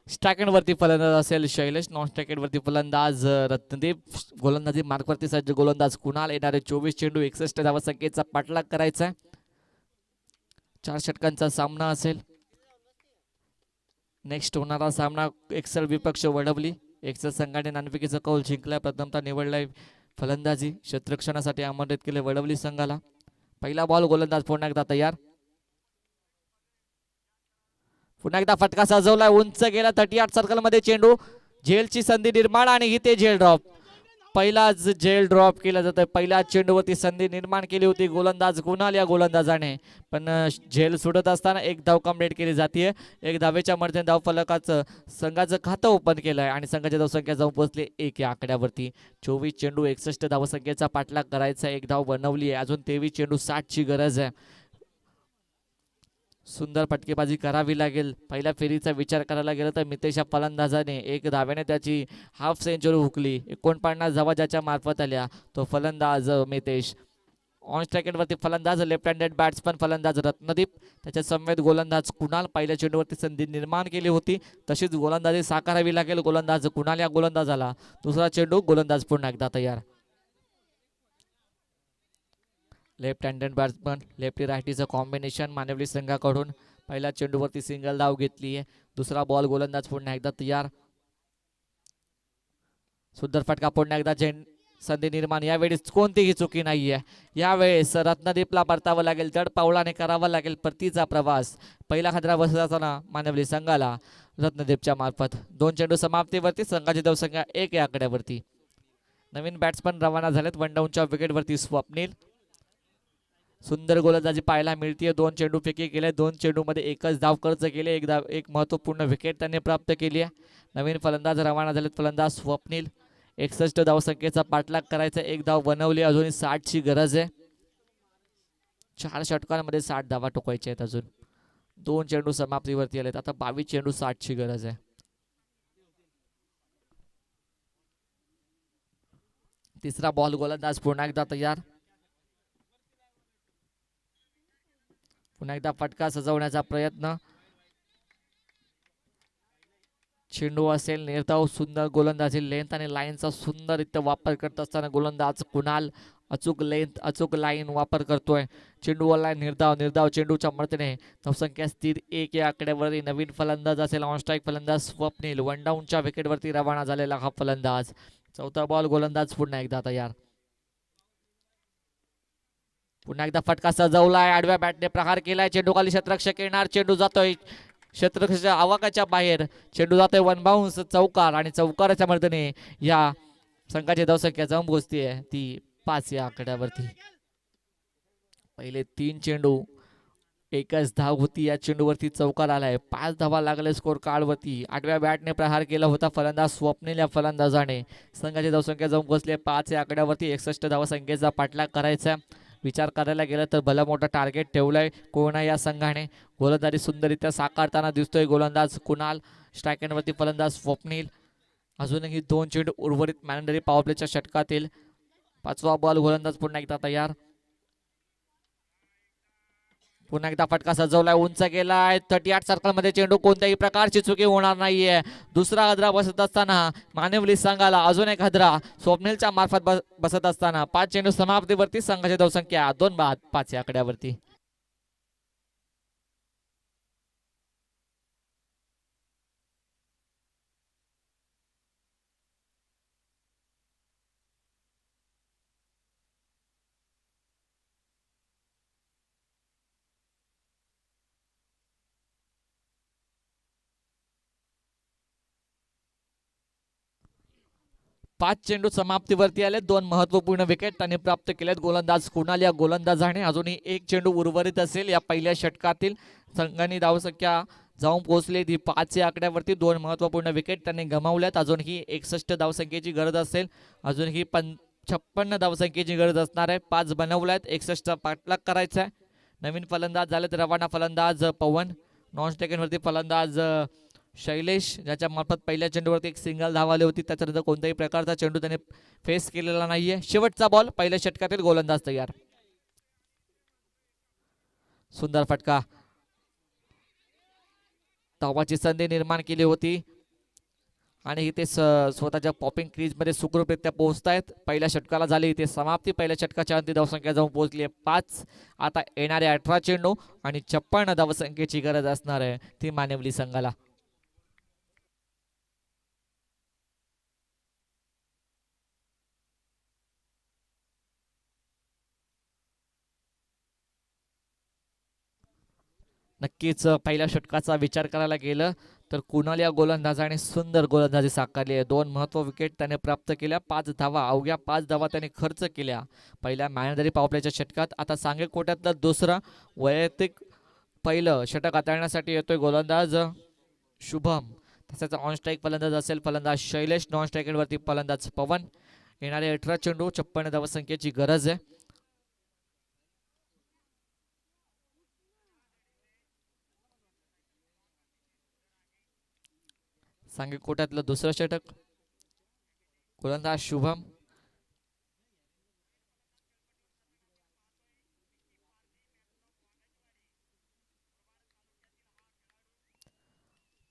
स्टॅकेंड वरती फलंदाज असेल शैलेश, नॉन स्टॅकेंड वरती फलंदाज रत्नदीप, गोलंदाजी मार्क वरती सज्ज गोलंदाज कुणाल. येणारे 24 चेंडू 61 धावसंख्येचा पाठलाग करायचा आहे. 4 षटकांचा सामना असेल. नेक्स्ट होणारा सामना एक्सेल विपक्ष वडवली. एक्सेल संघाने नाणेफेकीचा कौल जिंकलाय. प्रथमतः निवडलाय फलंदाजी क्षेत्ररक्षणासाठी आमंत्रित केले वडवली संघाला. पहिला बॉल गोलंदाज पुन्हा एकदा तयार. पुन्हा एकदा फटका सजवलाय, उंच गेला 38 सर्कल मध्ये चेंडू. झेलची संधी निर्माण आणि इथे झेल ड्रॉप. पहिलाच झेल ड्रॉप केला जातोय. पहिल्या चेंडूवरती संधी निर्माण केली होती गोलंदाज कुणाल या गोलंदाजाने, पण झेल सुटत असताना एक धाव कंप्लीट केली जाते. एक धावेच्या मर्जीने धाव फलकाचं संघाचं खातं ओपन केलंय आणि संघाची धावसंख्या जाऊन पोहोचली 1 या आकड्यावरती. 24 चेंडू 61 धावसंख्येचा पाठलाग करायचा. एक धाव बनवली आहे. अजून 23 चेंडू 60 ची गरज आहे. सुंदर फटकेबाजी करावी लागेल. पहिल्या फेरीचा विचार करायला गेला तर मितेश फलंदाजाने 1 धावेने त्याची हाफ सेंचुरी हुकली. 49 धावा ज्याच्या मार्फत आल्या तो फलंदाज मितेश. ऑन स्ट्राइकवरती फलंदाज लेफ्ट हँडेड बॅट्समन फलंदाज रत्नदीप. त्याच्या समवेत गोलंदाज कुणाल. पहिल्या चेंडूवरती संधी निर्माण केली होती, तशीच गोलंदाजी साकारावी लागेल गोलंदाज कुणाल या गोलंदाजाला. दुसरा चेंडू गोलंदाज पुन्हा एकदा तयार. लेफ्ट हँडेड बॅट्समन लेफ्टी रायटीचं कॉम्बिनेशन मानवली संघाकडून. पहिल्या चेंडूवरती सिंगल धाव घेतली आहे. दुसरा बॉल गोलंदाज पुन्हा एकदा तयार. सुंदर फटका पुन्हा एकदा संधी निर्माण. यावेळेस कोणतीही चुकी नाहीये. यावेळेस रत्नदीपला परतावं लागेल. जड पावलाने करावा लागेल परतीचा प्रवास. पहिला खतरा बसत असताना मानवली संघाला रत्नदीपच्या मार्फत. 2 चेंडू समाप्तीवरती संघाची धावसंख्या 1 या आकड्यावरती. नवीन बॅट्समन रवाना झालेत. वन डाऊनच्या विकेटवरती स्वप्नील. सुंदर गोलंदाजी पाहायला मिळते. 2 चेंडू फेकी केले. 2 चेंडू मध्ये एकच धाव खर्च केले. एक महत्वपूर्ण विकेट त्यांनी प्राप्त केली आहे. नवीन फलंदाज रवाना झालेत. फलंदाज स्वप्नील. 61 धावसंख्येचा पाठलाग करायचा. एक धाव बनवली. अजून 60 ची गरज आहे. 4 षटकांमध्ये 60 धावा टोकायच्या आहेत. अजून 2 चेंडू समाप्तीवरती आलेत. आता 22 चेंडू 60 ची गरज आहे. तिसरा बॉल गोलंदाज पुन्हा एकदा तयार. पुन्हा एकदा फटका सजवण्याचा प्रयत्न. चेंडू असेल निर्धाव. सुंदर गोलंदाजी लेंथ आणि लाईनचा सुंदररित्या वापर करत असताना गोलंदाज कुणाल अचूक लेंथ अचूक लाईन वापर करतोय. चेंडूवाला निर्धाव चेंडूच्या मदतीने धावसंख्या स्थिर 1 या आकड्यावरती. नवीन फलंदाज असेल ऑन स्ट्राईक फलंदाज स्वप्नील. वन डाऊनच्या विकेटवरती रवाना झालेला हा फलंदाज. चौथा बॉल गोलंदाज पुन्हा एकदा तयार. पुन्हा एकदा फटका सजवलाय. आडव्या बॅटने प्रहार केलाय. चेंडू खाली क्षेत्ररक्षक येणार. चेंडू जातोय क्षेत्ररक्षकाच्या आवाकाच्या बाहेर. चेंडू जातोय वन बाउन्स चौकार आणि चौकाराच्या मदतीने या संघाची धावसंख्या जाऊन पोहोचते ती 5 या आकड्यावरती. पहिले 3 चेंडू एकच धाव होती. या चेंडूवरती चौकार आलाय. 5 धावा लागले स्कोर कार्डवरती. आडव्या बॅटने प्रहार केला होता फलंदाज स्वप्नील या फलंदाजाने. संघाची धावसंख्या जाऊन पोहोचली 5 या आकड्यावरती. 61 धावसंख्येचा पाठलाग करायचा. विचार करायला गेला तर भलं मोठं टार्गेट ठेवलंय कोणा या संघाने. गोलंदाजी सुंदररित्या साकारताना दिसतोय गोलंदाज कुणाल. स्ट्रायकरवरती फलंदाज स्वप्नील. अजूनही 2 चेंडू उर्वरित मॅनेंडरी पॉवर प्लेच्या षटकातील. 5वा बॉल गोलंदाज पुन्हा एकदा तयार. पुन्हा एकदा फटका सजवलाय. उंच गेलाय. 38 सर्कल मध्ये चेंडू. कोणत्याही प्रकारची चुकी होणार नाहीये. दुसरा हादरा बसत असताना मानवली संघाला अजून एक हादरा स्वप्नीलच्या मार्फत बसत असताना 5 चेंडू समाप्तीवरती. संघाची धावसंख्या 2 बाद 5 या आकड्यावरती. पाच चेंडू समाप्तीवरती आले. 2 महत्वपूर्ण विकेट त्यांनी प्राप्त केलेत गोलंदाज कुणाल या गोलंदाजाने. अजूनही 1 चेंडू उर्वरित असेल या पहिल्या षटकातील. संघाने धावसंख्या जाऊन पोहोचली ती 5 या आकड्यावरती. 2 महत्वपूर्ण विकेट त्यांनी गमावल्यात. अजूनही 61 धावसंख्येची गरज असेल. अजूनही 56 धावसंख्येची गरज असणार आहे. 5 बनवल्यात. 61 पाठलाग करायचा आहे. नवीन फलंदाज झालेत रवाना फलंदाज पवन. नॉन स्टेकनवरती फलंदाज शैलेश, ज्याच्या मार्फत पहिल्या चेंडूवरती एक सिंगल धाव आली होती. त्याच्यानंतर कोणत्याही प्रकारचा चेंडू त्याने फेस केलेला नाहीये. शेवटचा बॉल पहिल्या षटकातील. गोलंदाज तयार. सुंदर फटका. धावाची संधी निर्माण केली होती. आणि इथे स्वतःच्या पॉपिंग क्रीजमध्ये सुखरूपरित्या पोहोचतायत. पहिल्या षटकाला झाली इथे समाप्ती. पहिल्या षटकाच्या अंतिम धावसंख्या जाऊन पोहोचली आहे 5. आता येणारे 18 चेंडू आणि 56 धावसंख्येची गरज असणार आहे ती मानिवली संघाला. नक्कीच पहिल्या षटकाचा विचार करायला गेलं तर कुणाल या गोलंदाजाने सुंदर गोलंदाजी साकारली आहे. 2 महत्त्व विकेट त्याने प्राप्त केल्या. 5 धावा, अवघ्या 5 धावा त्याने खर्च केल्या पहिल्या मॅनेजरी पावप्लेच्या षटकात. आता सांगे कोट्यातला दुसरा वैयक्तिक पहिलं षटक हाताळण्यासाठी येतोय गोलंदाज शुभम. तसंच ऑन स्ट्राईक फलंदाज असेल फलंदाज शैलेश, नॉन स्ट्राईकवरती फलंदाज पवन. येणारे 18 चेंडू 56 धावसंख्येची गरज आहे. सांगे कोट्यातलं दुसरं षटक गोलंदाज शुभम.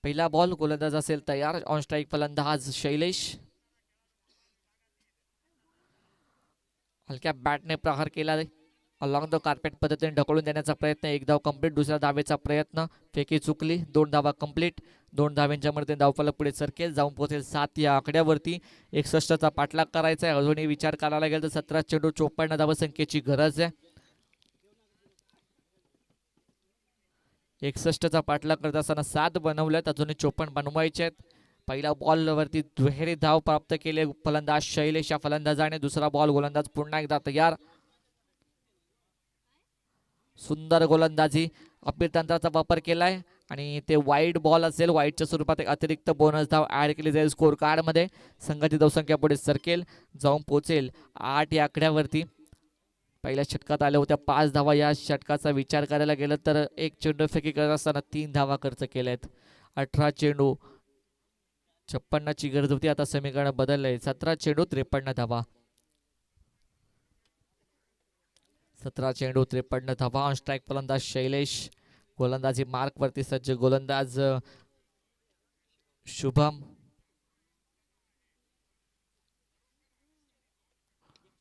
पहिला बॉल गोलंदाज असेल तयार. ऑन स्ट्राईक फलंदाज शैलेश. हलक्या बॅटने प्रहार केला अलॉंग द कार्पेट पद्धतीने ढकलून देण्याचा प्रयत्न. एक धाव कंप्लीट. दुसऱ्या धावेचा प्रयत्न, फेकी चुकली. 2 धावा कंप्लीट. 2 धाव्यांच्या मध्ये धावफलक पुढे सरकेल, जाऊन पोहोचेल 7 या आकड्यावरती. 61चा पाठलाग करायचा आहे. अजूनही विचार करायला गेला तर 17 चेंडू 54 धावसंख्येची गरज आहे. 61चा पाठलाग करत असताना 7 बनवल्यात, अजूनही 54 बनवायचे आहेत. पहिल्या बॉलवरती दुहेरी धाव प्राप्त केले फलंदाज शैलेश या फलंदाजाने. दुसरा बॉल गोलंदाज पुन्हा एकदा तयार. सुंदर गोलंदाजी, अपील तंत्राचा वापर केलाय आणि ते वाईड बॉल असेल. वाईडच्या स्वरूपात एक अतिरिक्त बोनस धाव ऍड केली जाईल स्कोर कार्ड मध्ये. संघाची धावसंख्या पुढे सरकेल, जाऊन पोहोचेल 8 या आकड्यावरती. पहिल्या षटकात आल्या होत्या 5 धावा. या षटकाचा विचार करायला गेलं तर एक चेंडू फेकी करत असताना 3 धावा खर्च केल्यात. 18 चेंडू 56ची गरज होती. आता समीकरण बदललंय. 17 चेंडू 53 धावा. 17 चेंडू 53 धावा. ऑन स्ट्राईक फलंदाज शैलेश. गोलंदाजी मार्क वरती सज्ज गोलंदाज शुभम.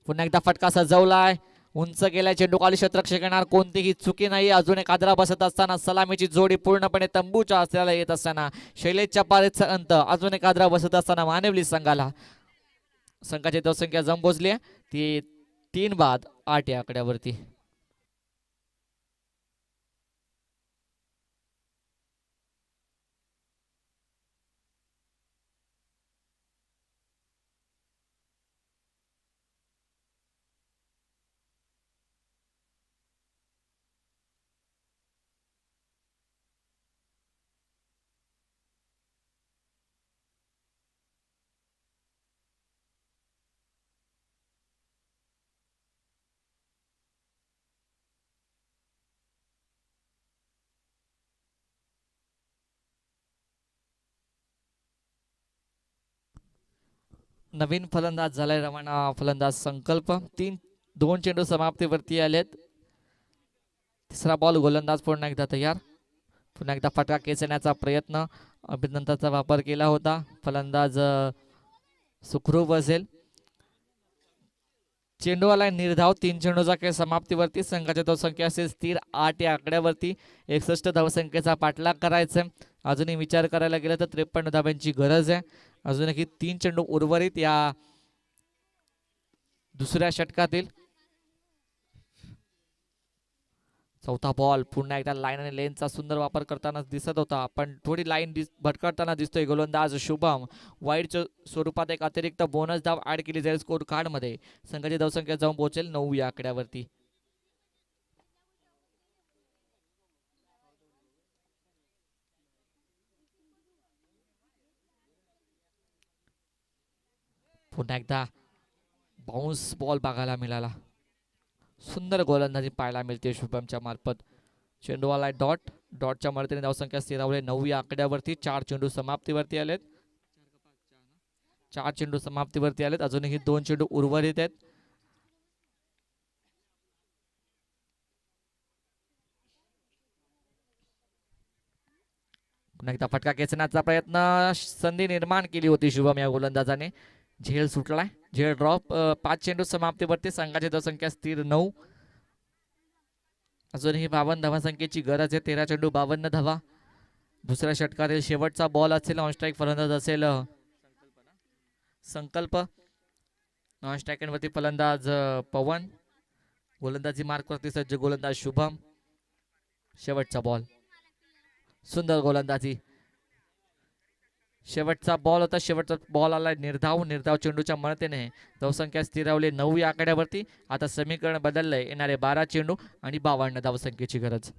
पुन्हा एकदा फटका सजवलाय. उंच गेलाय चेंडू, खाली क्षेत्ररक्षक येणार, कोणतीही चुकी नाही. अजून एक आदरा बसत असताना सलामीची जोडी पूर्णपणे तंबूच्या असल्याला येत असताना शैलेशच्या पारेचा अंत. अजून एक आदरा बसत असताना मानिवली संघाला संघाची धावसंख्या जम पोहोचली आहे ती 3 बाद 8 या आकड्यावरती. नवीन फलंदाज झालाय रवाना फलंदाज संकल्प. 2 चेंडू समाप्तीवरती आलेत. तिसरा बॉल गोलंदाज पुन्हा एकदा तयार. पुन्हा एकदा फटका खेचण्याचा प्रयत्न, अभिनंदनाचा वापर केला होता. फलंदाज सुखरूप असेल. चेंडू आलाय निर्धाव. 3 चेंडूचा खेळ समाप्तीवरती. संघाची धावसंख्या असेल स्थिर 8 या आकड्यावरती. 61 धावसंख्येचा पाठलाग करायचा आहे. अजूनही विचार करायला गेला तर 53 धाव्यांची गरज आहे. अजूनही 3 चेंडू उर्वरित या दुसऱ्या षटकातील. चौथा बॉल पुन्हा एकदा लाईन आणि लेनचा सुंदर वापर करताना दिसत होता, पण थोडी लाईन भटकटताना दिसतोय. गोलंदाज शुभम. वाईडच्या स्वरूपात एक अतिरिक्त बोनस धाव ऍड केली जाईल स्कोर कार्ड मध्ये. संघाची धावसंख्या जाऊन पोहोचेल 9 या आकड्यावरती. पुन्हा एकदा बाउन्स बॉल बघायला मिळाला. सुंदर गोलंदाजी पाहायला मिळते शुभमच्या मार्फत. चेंडू आलाय डॉटच्या मदतीने धावसंख्या स्थिरावली 9 या आकड्यावरती. 4 चेंडू समाप्तीवरती आलेत. 4 चेंडू समाप्तीवरती आलेत. अजूनही 2 चेंडू उर्वरित आहेत. पुन्हा एकदा फटका खेचण्याचा प्रयत्न, संधी निर्माण केली होती शुभम या गोलंदाजाने. झेल सुटलाय, झेल ड्रॉप. 5 चेंडू समाप्तीवरती, संघाची धावसंख्या स्थिर 9. अजूनही 52 धावसंख्येची गरज आहे. 13 चेंडू 52 धावा. दुसऱ्या षटकातील शेवटचा बॉल असेल. ऑन स्ट्राईक फलंदाज असेल संकल्प. नॉन स्ट्राईकवरती फलंदाज पवन. गोलंदाजी मार्कवरती सज्ज गोलंदाज शुभम. शेवटचा बॉल, सुंदर गोलंदाजी. शेवटचा बॉल होता, शेवटचा बॉल आला निर्धाव. निर्धाव चेंडूच्या मदतीने धावसंख्या स्थिरावली 9 या आकड्यावरती. आता समीकरण बदललंय. येणारे 12 चेंडू आणि 52 धावसंख्येची गरज.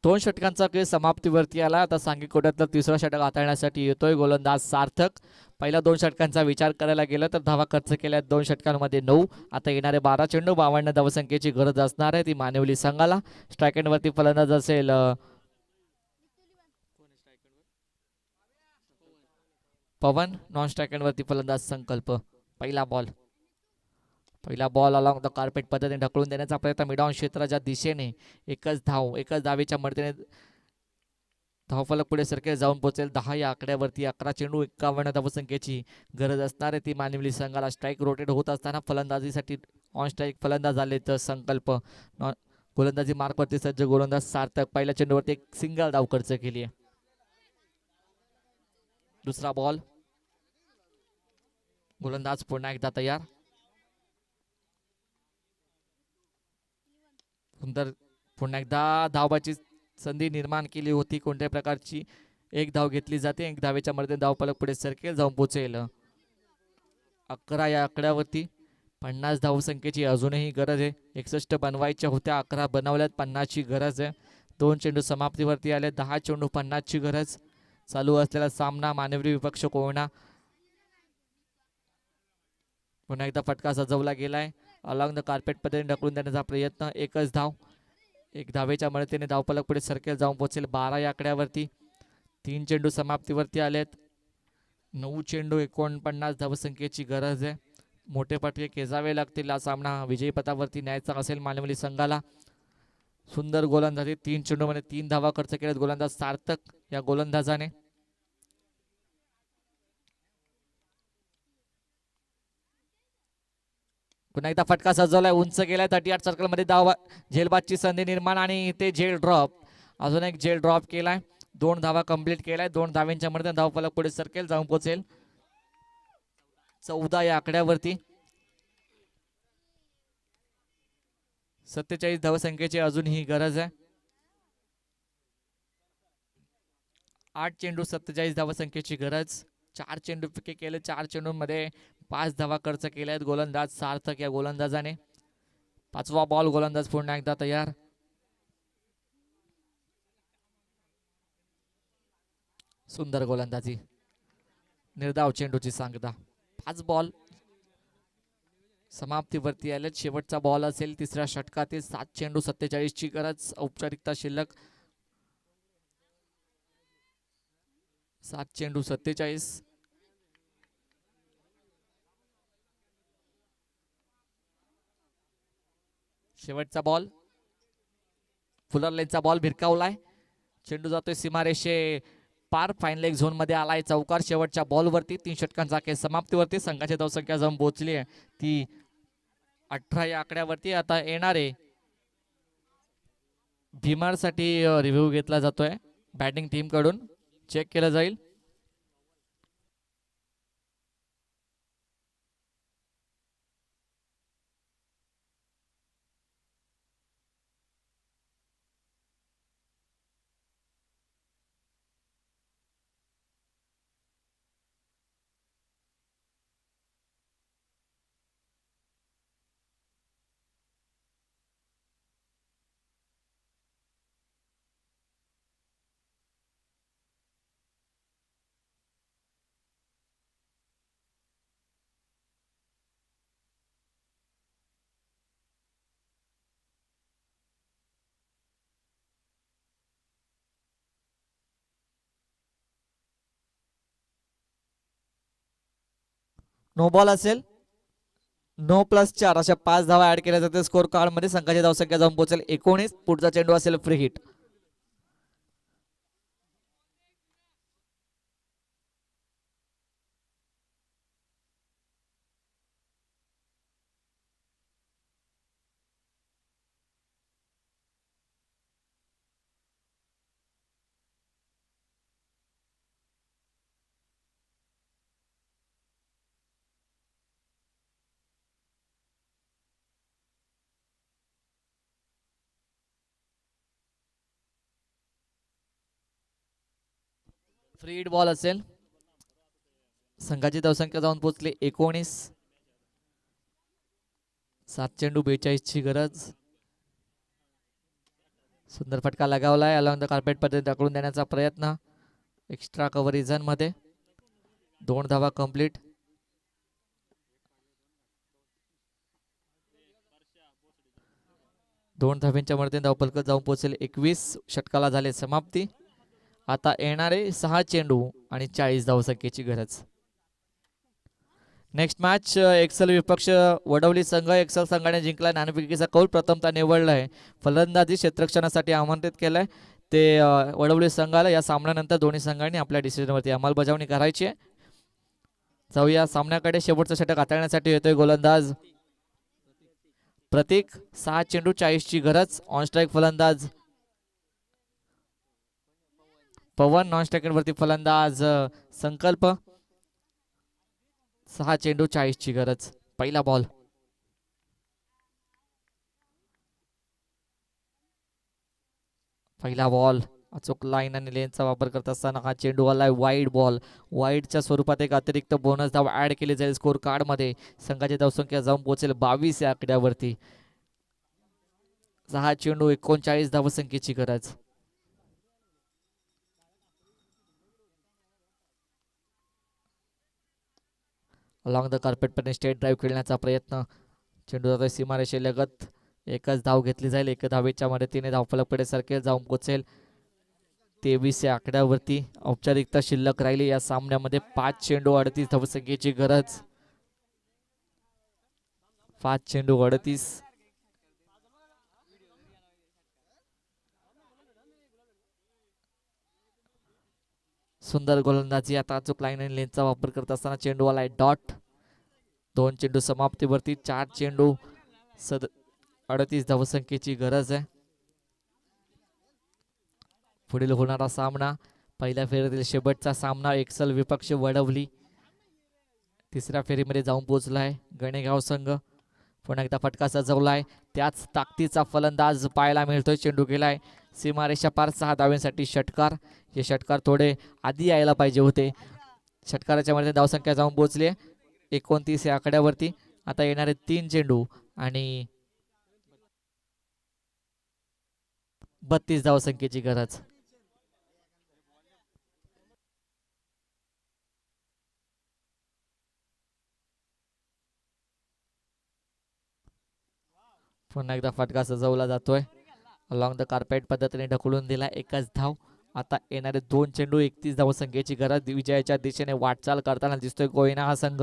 दोन षटकांचा खेळ समाप्तीवरती आला. आता सांघिक कोट्यातलं तिसरा षटक हाताळण्यासाठी येतोय गोलंदाज सार्थक. पहिल्या 2 षटकांचा विचार करायला गेला तर धावा खर्च केल्या 2 षटकांमध्ये 9. आता येणारे 12 चेंडू 52 धावसंख्येची गरज असणार आहे, ती मानवली संघाला. स्ट्राईक एंडवरती फलंदाज असेल पवन. नॉन स्ट्राईक एंडवरती फलंदाज संकल्प. पहिला बॉल अलॉंग द कार्पेट पद्धतीने ढकलून देण्याचा प्रयत्न मिडॉन क्षेत्राच्या दिशेने. एकच धावेच्या मदतीने धावफलक पुढे सरकेल जाऊन पोहोचेल 10 या आकड्यावरती. 11 चेंडू 51 धावसंख्येची गरज असणार आहे, ती मानवली संघाला. स्ट्राईक रोटेट होत असताना फलंदाजीसाठी ऑन स्ट्राईक फलंदाज आले तर संकल्प. गोलंदाजी मार्कवरती सज्ज गोलंदाज सार्थक. पहिल्या चेंडूवरती एक सिंगल धाव खर्च केली आहे. दुसरा बॉल, गोलंदाज पुन्हा एकदा तयार. सुंदर, पुन्हा एकदा धावाची संधी निर्माण केली होती. कोणत्या प्रकारची एक धाव घेतली जाते, एक धावेच्या मदतीने धावफलक पुढे सरकेल जाऊन पोहोचेल 11 या आकड्यावरती. 50 धावसंख्येची अजूनही गरज आहे. 61 बनवायच्या होत्या, 11 बनवल्यात. 50 ची गरज आहे. 2 चेंडू समाप्तीवरती आले. 10 चेंडू 50 ची गरज. चालू असलेला सामना मानवी विपक्ष कोयना. पुन्हा एकदा फटका सजवला गेलाय. अलॉंग द कार्पेट पद्धतीने ढकलून देण्याचा प्रयत्न. एकच धाव, एक धावेच्या मदतीने धावफलक पुढे सरकेल जाऊन पोहोचेल 12 या आकड्यावरती. 3 चेंडू समाप्तीवरती आलेत. 9 चेंडू 49 धावसंख्येची गरज आहे. मोठे फटके खेचावे लागतील. हा सामना विजयपथावरती न्यायचा असेल मानवली संघाला. सुंदर गोलंदाजी. 3 चेंडूमध्ये 3 धावा खर्च केल्यात गोलंदाज सार्थक या गोलंदाजाने. पुन्हा एकदा फटका सजवलाय, उंच गेलाय. 38 सर्कलमध्ये धावा, झेलबादची संधी निर्माण आणि इथे झेल ड्रॉप. अजून एक झेल ड्रॉप केलाय. 2 धावा कंप्लीट केलाय. 2 धाव्यांच्या मदतीने धावफलक पुढे सरकेल जाऊन पोहोचेल 14 या आकड्यावरती. 47 धावसंख्येची अजूनही गरज आहे. 8 चेंडू 47 धावसंख्येची गरज. 4 चेंडू पिके केले. 4 चेंडूंमध्ये 5 धावा खर्च केल्या आहेत गोलंदाज सार्थक या गोलंदाजाने. 5वा बॉल, गोलंदाज पुन्हा एकदा तयार. सुंदर गोलंदाजी, निर्धाव चेंडूची सांगता. 5 बॉल समाप्तीवरती आले. शेवटचा बॉल असेल तिसऱ्या षटकातील. 7 चेंडू 47 ची गरज. औपचारिकता शिल्लक. 7 चेंडू 47. शेवटचा बॉल, फुलर लेनचा बॉल भिरकावलाय. चेंडू जातोय सीमारेषे पार. फाईन लेग झोन मध्ये आलाय चौकार. शेवटच्या बॉलवरती 3 षटकांचा खेळ समाप्तीवरती. संघाची धावसंख्या जाऊन पोहोचली आहे ती 18 या आकड्यावरती. आता येणारे भीमारसाठी रिव्ह्यू घेतला जातोय बॅटिंग टीम कडून. चेक केलं जाईल. नो बॉल असेल, नो प्लस 4 अशा 5 धावा ऍड केल्या जाते स्कोर कार्ड मध्ये. संघाची धावसंख्या जाऊन पोहोचेल 19. पुढचा चेंडू असेल free hit. Free hit ball असेल. संघाची धावसंख्या जाऊन पोहोचली 19. 7 चेंडू 42 ची गरज. सुंदर फटका लगावलाय. अलॉंग द कार्पेट पद्धतीने ढकलून देण्याचा प्रयत्न. एक्स्ट्रा कव्हर झोन मध्ये 2 धावा कंप्लीट. दोन धाव्यांच्या मदतीने धावफलकात जाऊन पोहोचेल 21. षटकाला झाले समाप्ती. आता येणारे 6 चेंडू आणि 40 धावसंख्येची गरज. नेक्स्ट मॅच एक्सल विपक्ष वडवली संघ. एक्सल संघाने जिंकला. नाणेफेकीचा कौल प्रथमतः निवडलाय. फलंदाजी क्षेत्ररक्षणासाठी आमंत्रित केलंय ते वडवली संघाला. या सामन्यानंतर दोन्ही संघांनी आपल्या डिसिजनवरती अंमलबजावणी करायची आहे. जाऊया सामन्याकडे. शेवटचं षटक हाताळण्यासाठी येतोय गोलंदाज प्रतीक. 6 चेंडू 40 ची गरज. ऑन स्ट्राईक फलंदाज पवन. नॉन स्ट्राईक वरती फलंदाज संकल्प. 6 चेंडू 40 ची गरज. पहिला बॉल. पहिला बॉल. अचूक लाईन आणि लेनचा वापर करत असताना हा चेंडू आलाय वाईड बॉल. वाईडच्या स्वरूपात एक अतिरिक्त बोनस धाव ऍड केली जाईल स्कोर कार्ड मध्ये. संघाची धावसंख्या जाऊन पोहोचेल 22 या आकड्यावरती. 6 चेंडू 39 धावसंख्येची गरज. अलॉंग द कार्पेट पण स्टेट ड्राईव्ह खेळण्याचा प्रयत्न. चेंडू जातोय सीमारेषेलगत. एकच धाव घेतली जाईल. एक धावेच्या मदतीने धावफलक सरकेल. जाऊन पोहोचेल 23 या आकड्यावरती. औपचारिकता शिल्लक राहिली या सामन्यामध्ये. 5 चेंडू 38 धावसंख्येची गरज. 5 चेंडू 38. सुंदर गोलंदाजी. आता अचूक लाईन आणि लेनचा वापर करत असताना चेंडू आलाय डॉट. 2 चेंडू समाप्तीवरती. 4 चेंडू 38 धावसंख्येची गरज आहे. पुढील होणारा सामना पहिल्या फेरीतील शेवटचा सामना. एक्सल विपक्ष वडवली 3ऱ्या फेरीमध्ये जाऊन पोहोचलाय. गणेगाव संघ पुन्हा एकदा फटका सजवलाय. त्याच ताकदीचा फलंदाज पाहायला मिळतोय. चेंडू गेलाय सीमारेषा पार. 6 धाव्यांसाठी षटकार. हे षटकार थोडे आधी यायला पाहिजे होते. षटकाराच्या मध्ये धावसंख्या जाऊन पोहोचली 29 या आकड्यावरती. आता येणारे 3 चेंडू आणि 32 धावसंख्येची गरज. पुन्हा एकदा फटका सजवला जातोय. अलॉंग द कार्पेट पद्धतीने ढकलून दिला. एकच धाव. आता येणारे 2 चेंडू 31 धावसंख्येची गरज. विजयाच्या दिशेने वाटचाल करताना दिसतोय कोयना हा संघ.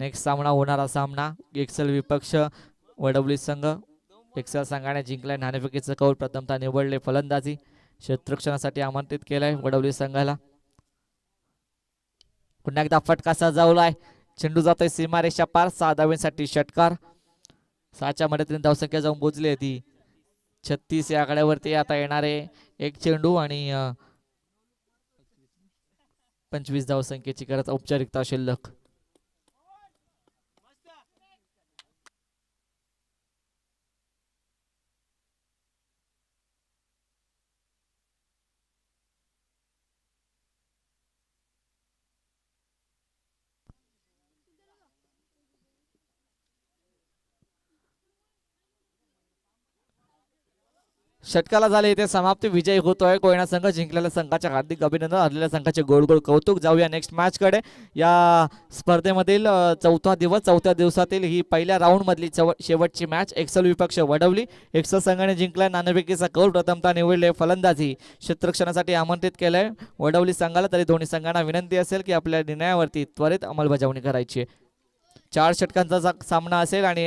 नेक्स्ट सामना होणारा सामना एक्सल विपक्ष वडवली संघ. एक्सल संघाने जिंकलाय. नाणेफेकीचं कौल प्रथमतः निवडले फलंदाजी. क्षेत्ररक्षणासाठी आमंत्रित केलंय वडवली संघाला. पुन्हा एकदा फटका सजवलाय. चेंडू जातोय सीमारेषा पार. 6 धाव्यांसाठी षटकार. 6च्या मदतीने धावसंख्या जाऊन पोहोचली होती 36 या आकड्यावरती. आता येणारे 1 चेंडू आणि 25 धावसंख्येची गरज. औपचारिकता शिल्लक. षटकाला झाले इथे समाप्ती. विजयी होतोय कोयना संघ. जिंकलेल्या संघाच्या हार्दिक अभिनंदन. हरलेल्या संघाचे गोड गोड कौतुक. जाऊया नेक्स्ट मॅच कडे. या स्पर्धेमधील 4था दिवस. 4थ्या दिवसातील ही पहिल्या राऊंड मधली शेवटची मॅच. एक्सल विपक्ष वडवली. एक्सल संघाने जिंकलाय. नाणेफेकीचा कौल प्रथमतः निवडले फलंदाजी. क्षेत्ररक्षणासाठी आमंत्रित केलंय वडवली संघाला. तरी दोन्ही संघांना विनंती असेल की आपल्या निर्णयावरती त्वरित अंमलबजावणी करायची. 4 षटकांचा सामना असेल आणि